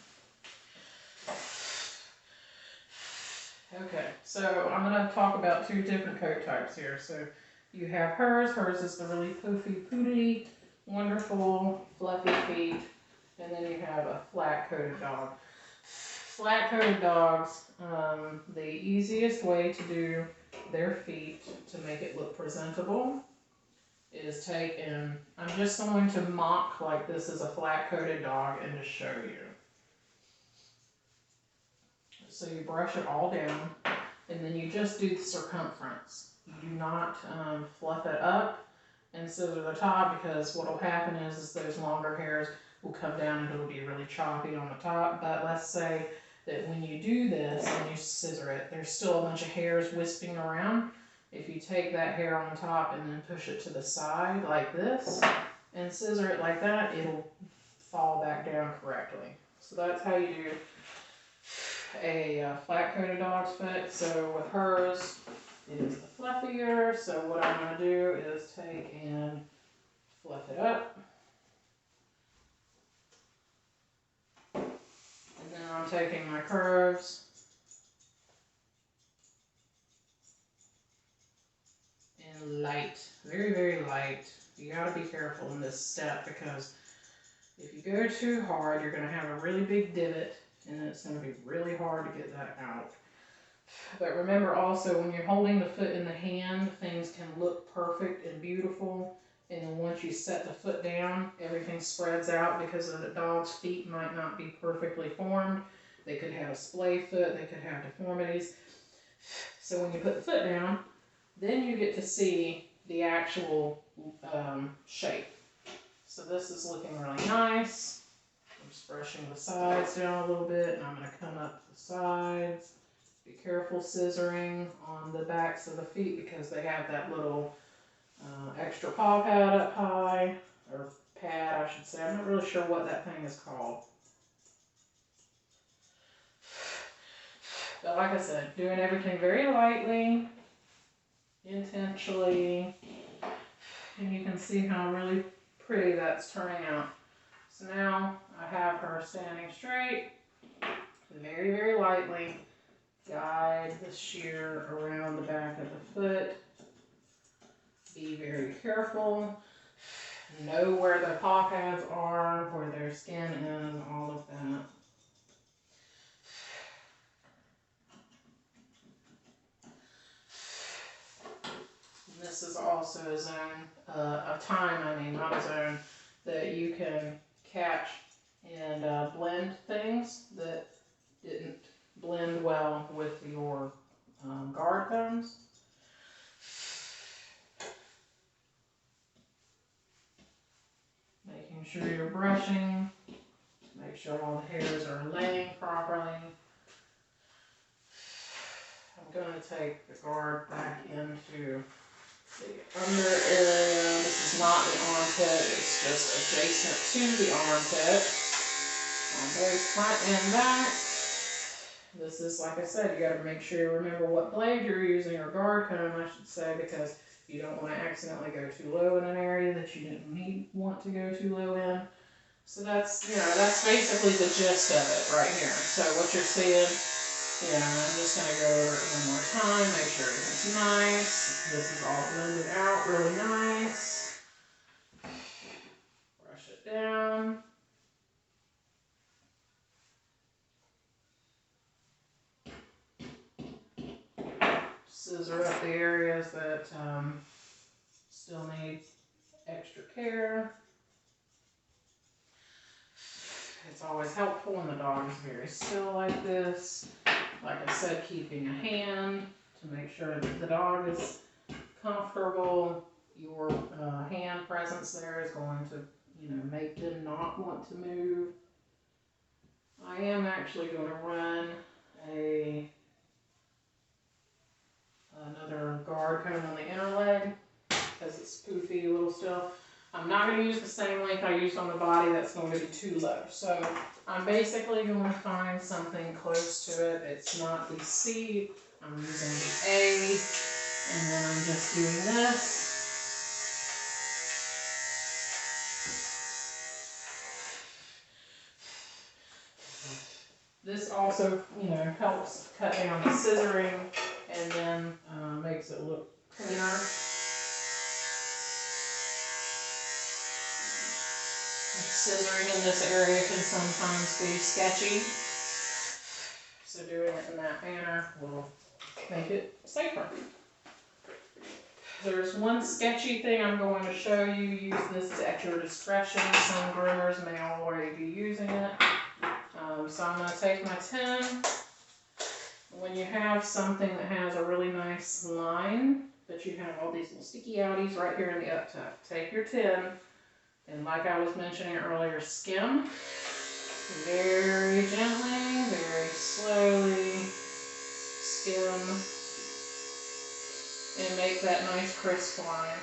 Okay, so I'm going to talk about two different coat types here. So you have hers. Hers is the really poofy, poodly, wonderful, fluffy feet. And then you have a flat-coated dog. Flat-coated dogs, the easiest way to do their feet to make it look presentable is take and I'm just going to mock like this is a flat-coated dog and just show you. So you brush it all down, and then you just do the circumference. You do not fluff it up and scissor the top, because what will happen is those longer hairs will come down and it'll be really choppy on the top. But let's say that when you do this and you scissor it, there's still a bunch of hairs wisping around. If you take that hair on top and then push it to the side like this and scissor it like that, it'll fall back down correctly. So that's how you do a flat-coated dog's foot. So with hers, it is the fluffier. So what I'm going to do is take and fluff it up. And then I'm taking my curves and light, very, very light. You got to be careful in this step, because if you go too hard, you're going to have a really big divot, and it's going to be really hard to get that out. But remember also, when you're holding the foot in the hand, things can look perfect and beautiful. And then once you set the foot down, everything spreads out, because the dog's feet might not be perfectly formed. They could have a splay foot, they could have deformities. So when you put the foot down, then you get to see the actual shape. So this is looking really nice. I'm just brushing the sides down a little bit, and I'm going to come up the sides. Be careful scissoring on the backs of the feet because they have that little extra paw pad up high, or pad I should say. I'm not really sure what that thing is called. But like I said, doing everything very lightly, intentionally, and you can see how really pretty that's turning out. So now I have her standing straight, very, very lightly, guide the shear around the back of the foot. Be very careful. Know where the paw pads are, where their skin is, all of that. And this is also a zone, a time, not a zone, that you can catch and blend things that didn't blend well with your guard combs. Making sure you're brushing, make sure all the hairs are laying properly. I'm going to take the guard back into the under area. This is not the armpit, it's just adjacent to the armpit. On both front and back. This is, like I said, you got to make sure you remember what blade you're using, or guard comb I should say, because you don't want to accidentally go too low in an area that you didn't want to go too low in. So that's, that's basically the gist of it right here. So what you're seeing, I'm just going to go over it one more time, make sure everything's nice. This is all blended out really nice. Brush it down. Scissor up the areas that still need extra care. It's always helpful when the dog is very still like this. Like I said, keeping a hand to make sure that the dog is comfortable. Your hand presence there is going to, make them not want to move. I am actually going to run another guard comb on the inner leg because it's poofy a little still. I'm not going to use the same length I used on the body. That's going to be too low. So I'm basically going to find something close to it. It's not the C. I'm using the A. And then I'm just doing this. This also, helps cut down the scissoring and then makes it look cleaner. Scissoring in this area can sometimes be sketchy, so doing it in that manner will make it safer. There's one sketchy thing I'm going to show you. Use this at your discretion. Some groomers may already be using it. So I'm going to take my 10. When you have something that has a really nice line, but you have all these little sticky outies right here in the up tuck, take your 10, and like I was mentioning earlier, skim very gently, very slowly, skim, and make that nice crisp line.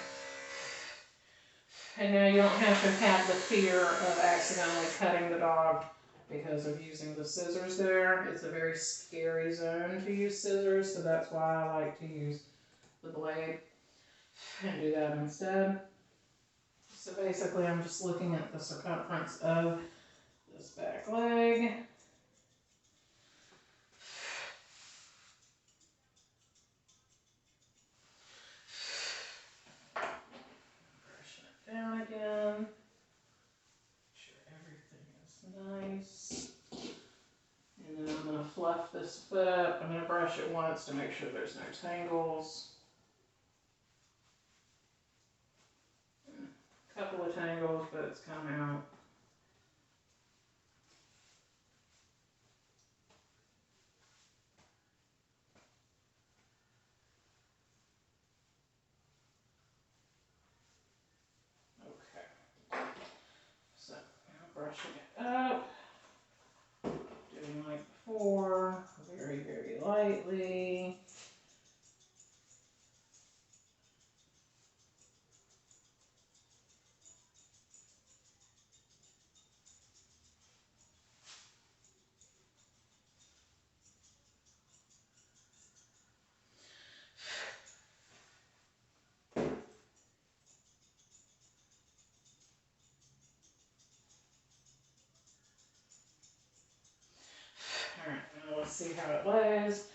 And now you don't have to have the fear of accidentally cutting the dog because of using the scissors there. It's a very scary zone to use scissors, so that's why I like to use the blade and do that instead. So basically I'm just looking at the circumference of this back leg. Brushing it down again. Make sure everything is nice. And then I'm going to fluff this foot up. I'm going to brush it once to make sure there's no tangles. A couple of tangles, but it's come out. Okay. So now brushing it up. see how it lays.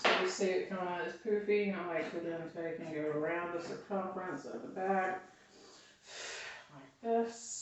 So you see it coming out as poofy. I like to then take and go around the circumference of the back like this.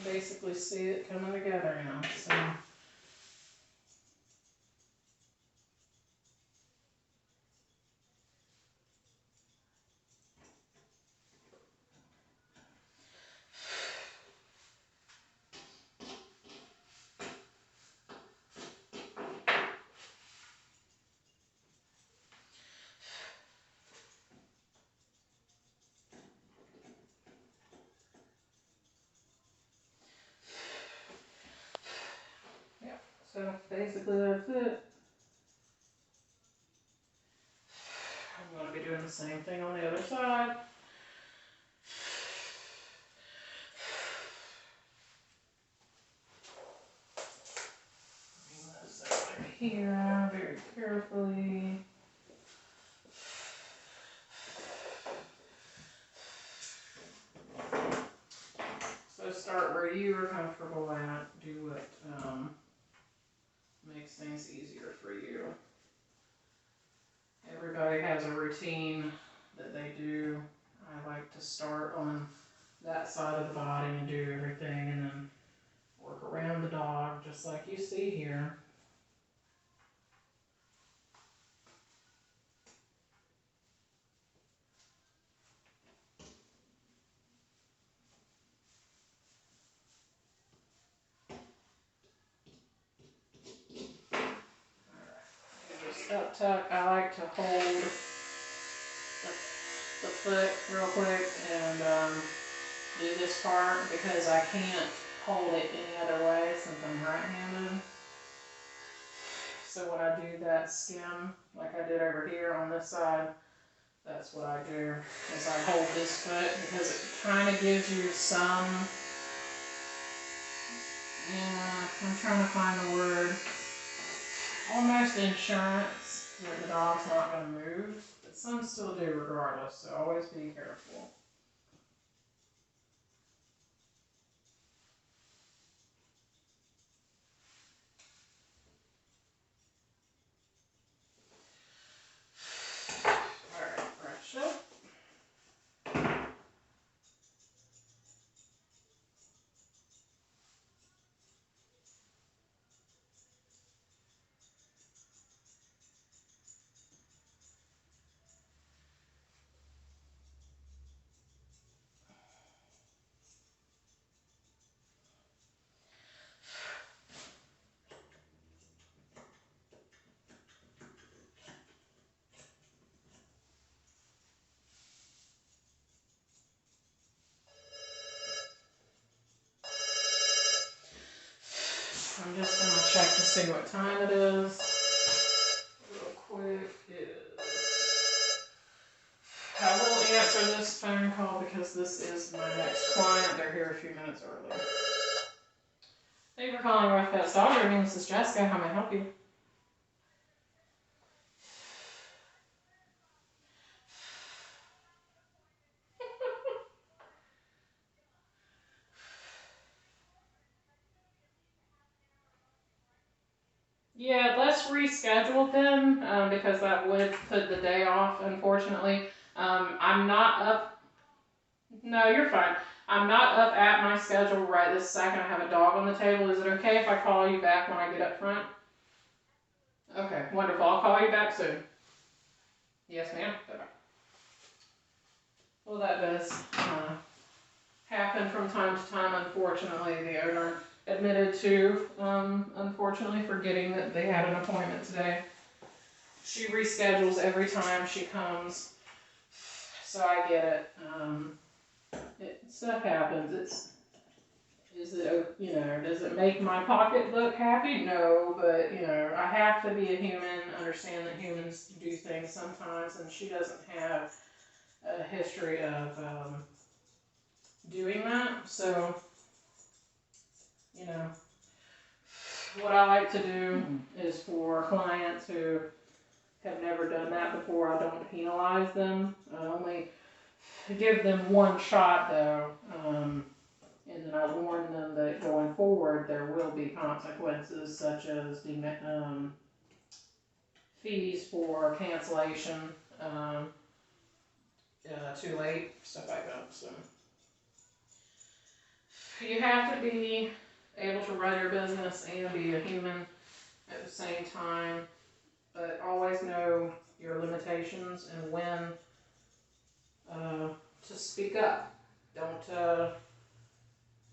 Basically see it coming together now. So yeah, so basically that's it. I'm going to be doing the same thing on the other side. Bring this over here very carefully. So start where you are comfortable at. Do what makes things easier for you. Everybody has a routine that they do. I like to start on that side of the body and do everything and then work around the dog just like you see here. Step tuck, I like to hold the foot real quick and do this part because I can't hold it any other way since I'm right-handed. So when I do that skim, like I did over here on this side, that's what I do, is I hold this foot because it kind of gives you some, yeah, I'm trying to find the word, almost insurance that the dog's not going to move, but some still do regardless, so always be careful. Alright, brush up. I'm just going to check to see what time it is real quick. I will answer this phone call because this is my next client. They're here a few minutes early. Thank you for calling Rough Pets Dog Grooming. This is Jessica. How may I help you? Yeah, let's reschedule then because that would put the day off, unfortunately. I'm not up. No, you're fine. I'm not up at my schedule right this second. I have a dog on the table. Is it okay if I call you back when I get up front? Okay, wonderful. I'll call you back soon. Yes, ma'am. Bye-bye. Well, that does happen from time to time, unfortunately. The owner admitted to, unfortunately, forgetting that they had an appointment today. She reschedules every time she comes. So I get it. Stuff happens. Is it, you know, does it make my pocketbook happy? No, but, you know, I have to be a human, understand that humans do things sometimes, and she doesn't have a history of doing that. So, you know, what I like to do is for clients who have never done that before, I don't penalize them. I only give them one shot, though. And then I warn them that going forward there will be consequences such as fees for cancellation, too late, stuff like that. So you have to be able to run your business and be a human at the same time, but always know your limitations and when to speak up. Don't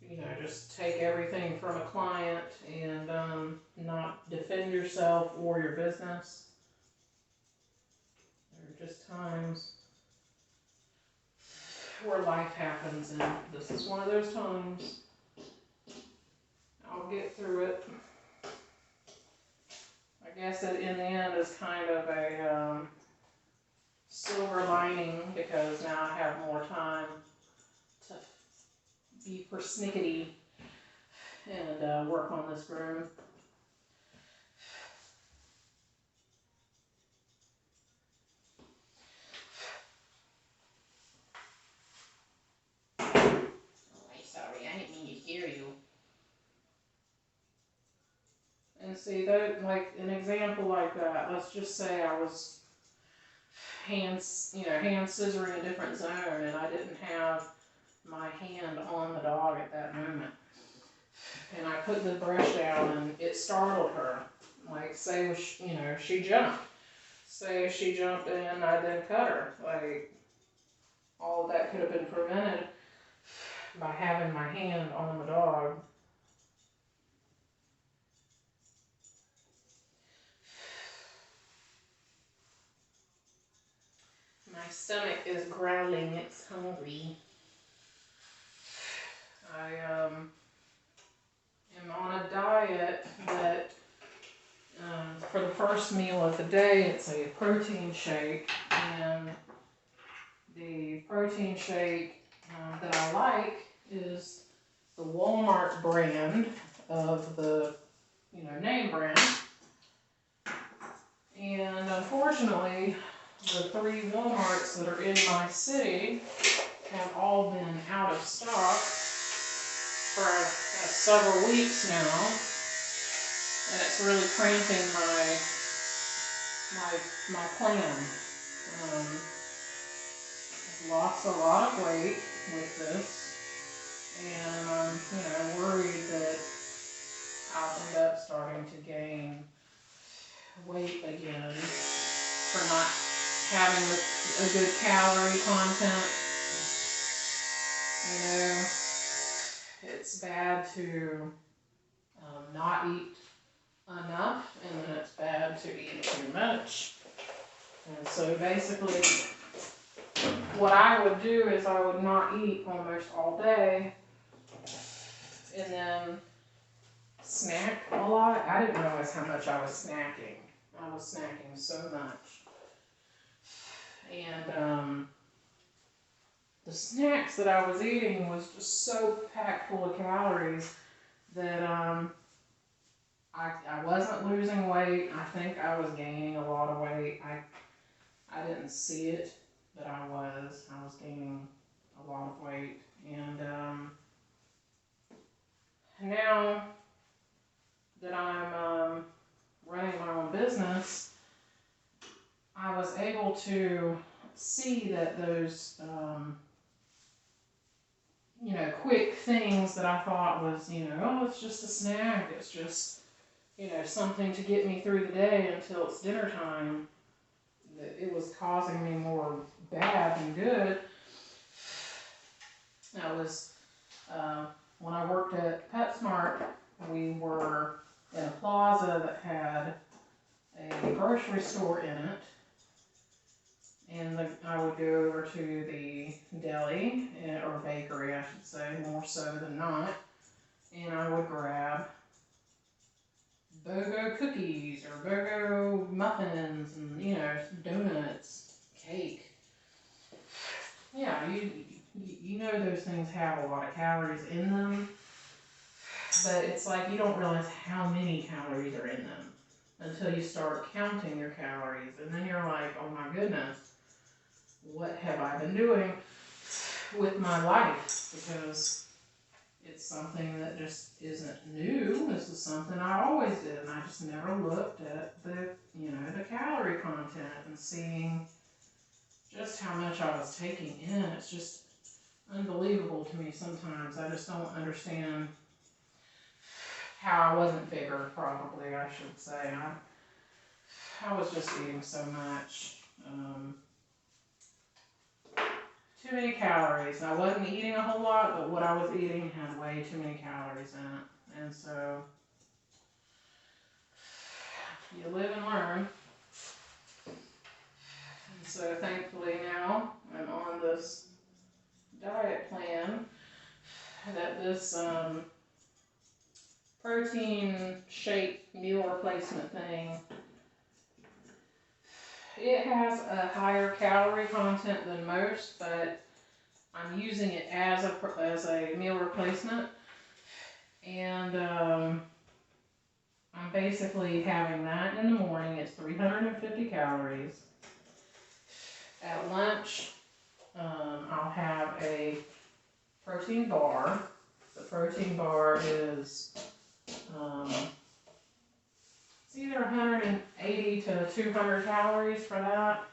you know, just take everything from a client and not defend yourself or your business. There are just times where life happens, and this is one of those times. I'll get through it. I guess that in the end is kind of a silver lining, because now I have more time to be persnickety and work on this broom. Sorry, I didn't mean to hear you. And see, that, like an example like that, let's just say I was hand scissoring a different zone, and I didn't have my hand on the dog at that moment. And I put the brush down and it startled her. Like, say, you know, she jumped. Say she jumped in, I then cut her. Like, all of that could have been prevented by having my hand on the dog. My stomach is growling, it's hungry. I am on a diet that for the first meal of the day, it's a protein shake, and the protein shake that I like is the Walmart brand of the, you know, name brand. And unfortunately, the 3 Walmarts that are in my city have all been out of stock for several weeks now, and it's really cramping my plan. I've lost a lot of weight with this, and I'm, you know, worried that I'll end up starting to gain weight again for not having a good calorie content. You know, it's bad to not eat enough, and then it's bad to eat too much. And so basically, what I would do is I would not eat almost all day, and then snack a lot. I didn't realize how much I was snacking. I was snacking so much. And the snacks that I was eating was just so packed full of calories that I wasn't losing weight. I think I was gaining a lot of weight. I didn't see it, but I was gaining a lot of weight. And now that I'm running my own business, I was able to see that those you know, quick things that I thought was, you know, oh, it's just a snack, it's just, you know, something to get me through the day until it's dinner time, it was causing me more bad than good. I was, when I worked at PetSmart, we were in a plaza that had a grocery store in it, And I would go over to the deli, or bakery, I should say, more so than not, and I would grab BOGO cookies or BOGO muffins and, you know, donuts, cake. Yeah, you know those things have a lot of calories in them, but it's like you don't realize how many calories are in them until you start counting your calories, and then you're like, oh my goodness, what have I been doing with my life? Because it's something that just isn't new. This is something I always did, and I just never looked at the, you know, the calorie content and seeing just how much I was taking in. It's just unbelievable to me sometimes. I just don't understand how I wasn't bigger, probably, I should say. I was just eating so much. Too many calories. I wasn't eating a whole lot, but what I was eating had way too many calories in it. And so, you live and learn. And so, thankfully now, I'm on this diet plan that this protein shake meal replacement thing, it has a higher calorie content than most, but I'm using it as a meal replacement, and I'm basically having that in the morning. It's 350 calories. At lunch, I'll have a protein bar. The protein bar is it's either 180 to 200 calories for that.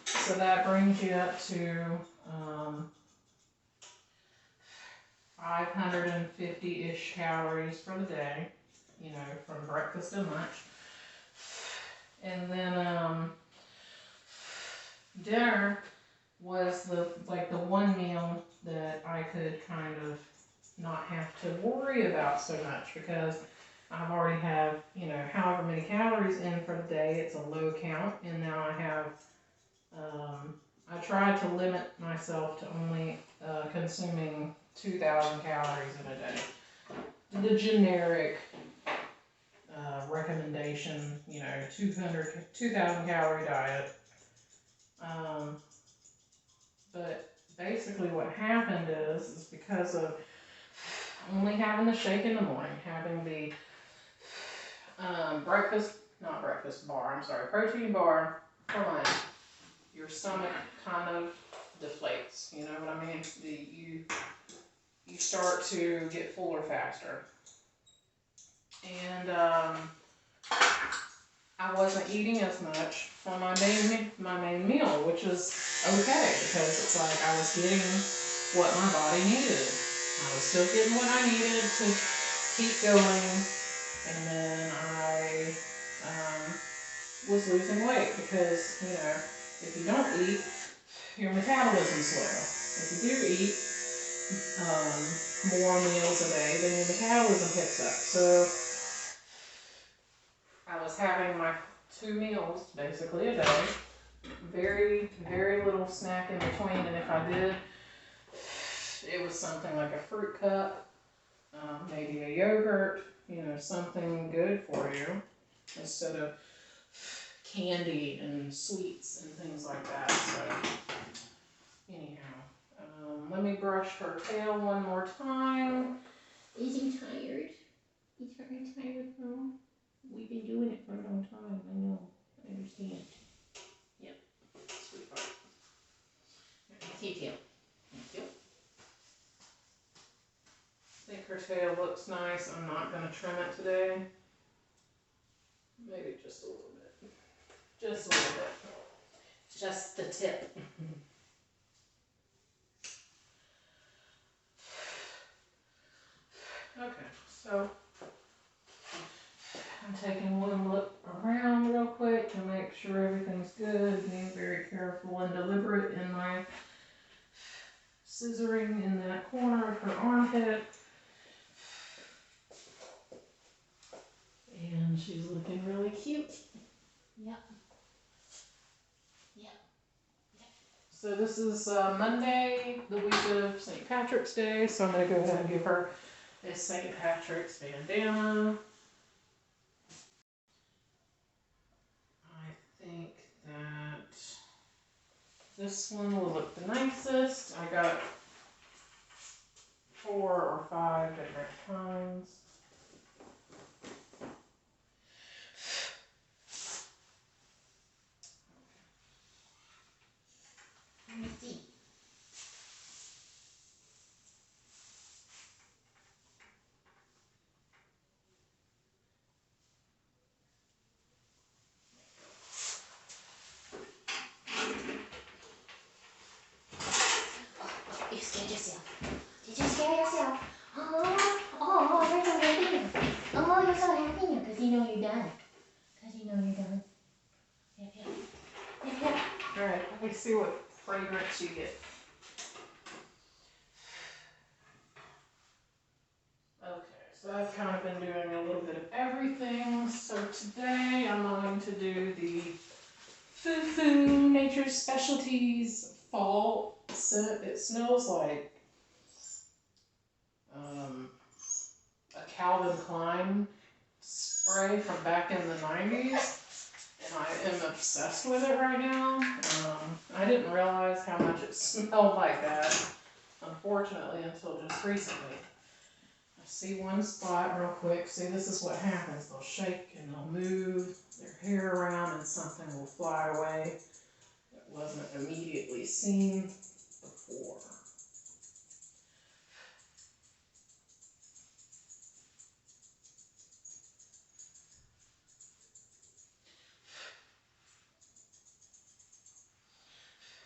So that brings you up to 550-ish calories for the day, you know, from breakfast and lunch. And then dinner was the one meal that I could kind of not have to worry about so much, because I've already have, you know, however many calories in for the day. It's a low count, and now I have, I tried to limit myself to only consuming 2,000 calories in a day. The generic recommendation, you know, 2,000 calorie diet. But basically what happened is because of only having the shake in the morning, having the protein bar for lunch, your stomach kind of deflates, you know what I mean? You start to get fuller faster. And I wasn't eating as much for my main meal, which is okay, because it's like I was getting what my body needed. I was still getting what I needed to keep going, and then I was losing weight, because, you know, if you don't eat, your metabolism's slow. If you do eat more meals a day, then your metabolism picks up. So I was having my 2 meals basically a day, very, very little snack in between, and if I did, it was something like a fruit cup, maybe a yogurt, you know, something good for you, instead of candy and sweets and things like that. So anyhow, let me brush her tail one more time. Is he tired? He's very tired now. We've been doing it for a long time. I know. I understand. Yep. Sweetheart. Thank you. Thank you. I think her tail looks nice. I'm not going to trim it today. Maybe just a little bit. Just a little bit. Just the tip. Okay, so I'm taking one look around real quick to make sure everything's good. Being very careful and deliberate in my scissoring in that corner of her armpit. And she's looking really cute. Yep. Yep. Yep. So this is Monday, the week of St. Patrick's Day, so I'm going to go ahead and give her this St. Patrick's bandana. I think that this one will look the nicest. I got 4 or 5 different kinds. Let me see. You scared yourself. Did you scare yourself? Oh, you're so happy now. Oh, you're so happy now because you know you're done. Because you know you're done. Yep, yep. Yep, yep. Alright, let me see what fragrance you get. Okay, so I've kind of been doing a little bit of everything. So today I'm going to do the Fufu Nature's Specialties Fall scent. It smells like a Calvin Klein spray from back in the 90s. And I am obsessed with it right now. I didn't realize how much it smelled like that, unfortunately, until just recently. I see one spot real quick. See, this is what happens. They'll shake and they'll move their hair around and something will fly away that wasn't immediately seen before.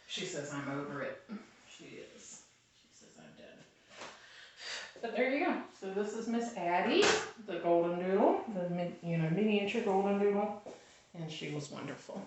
She says I'm over it. She is. She says I'm done. But there you go. So this is Miss Addie, the golden doodle, the miniature golden doodle, and she was wonderful.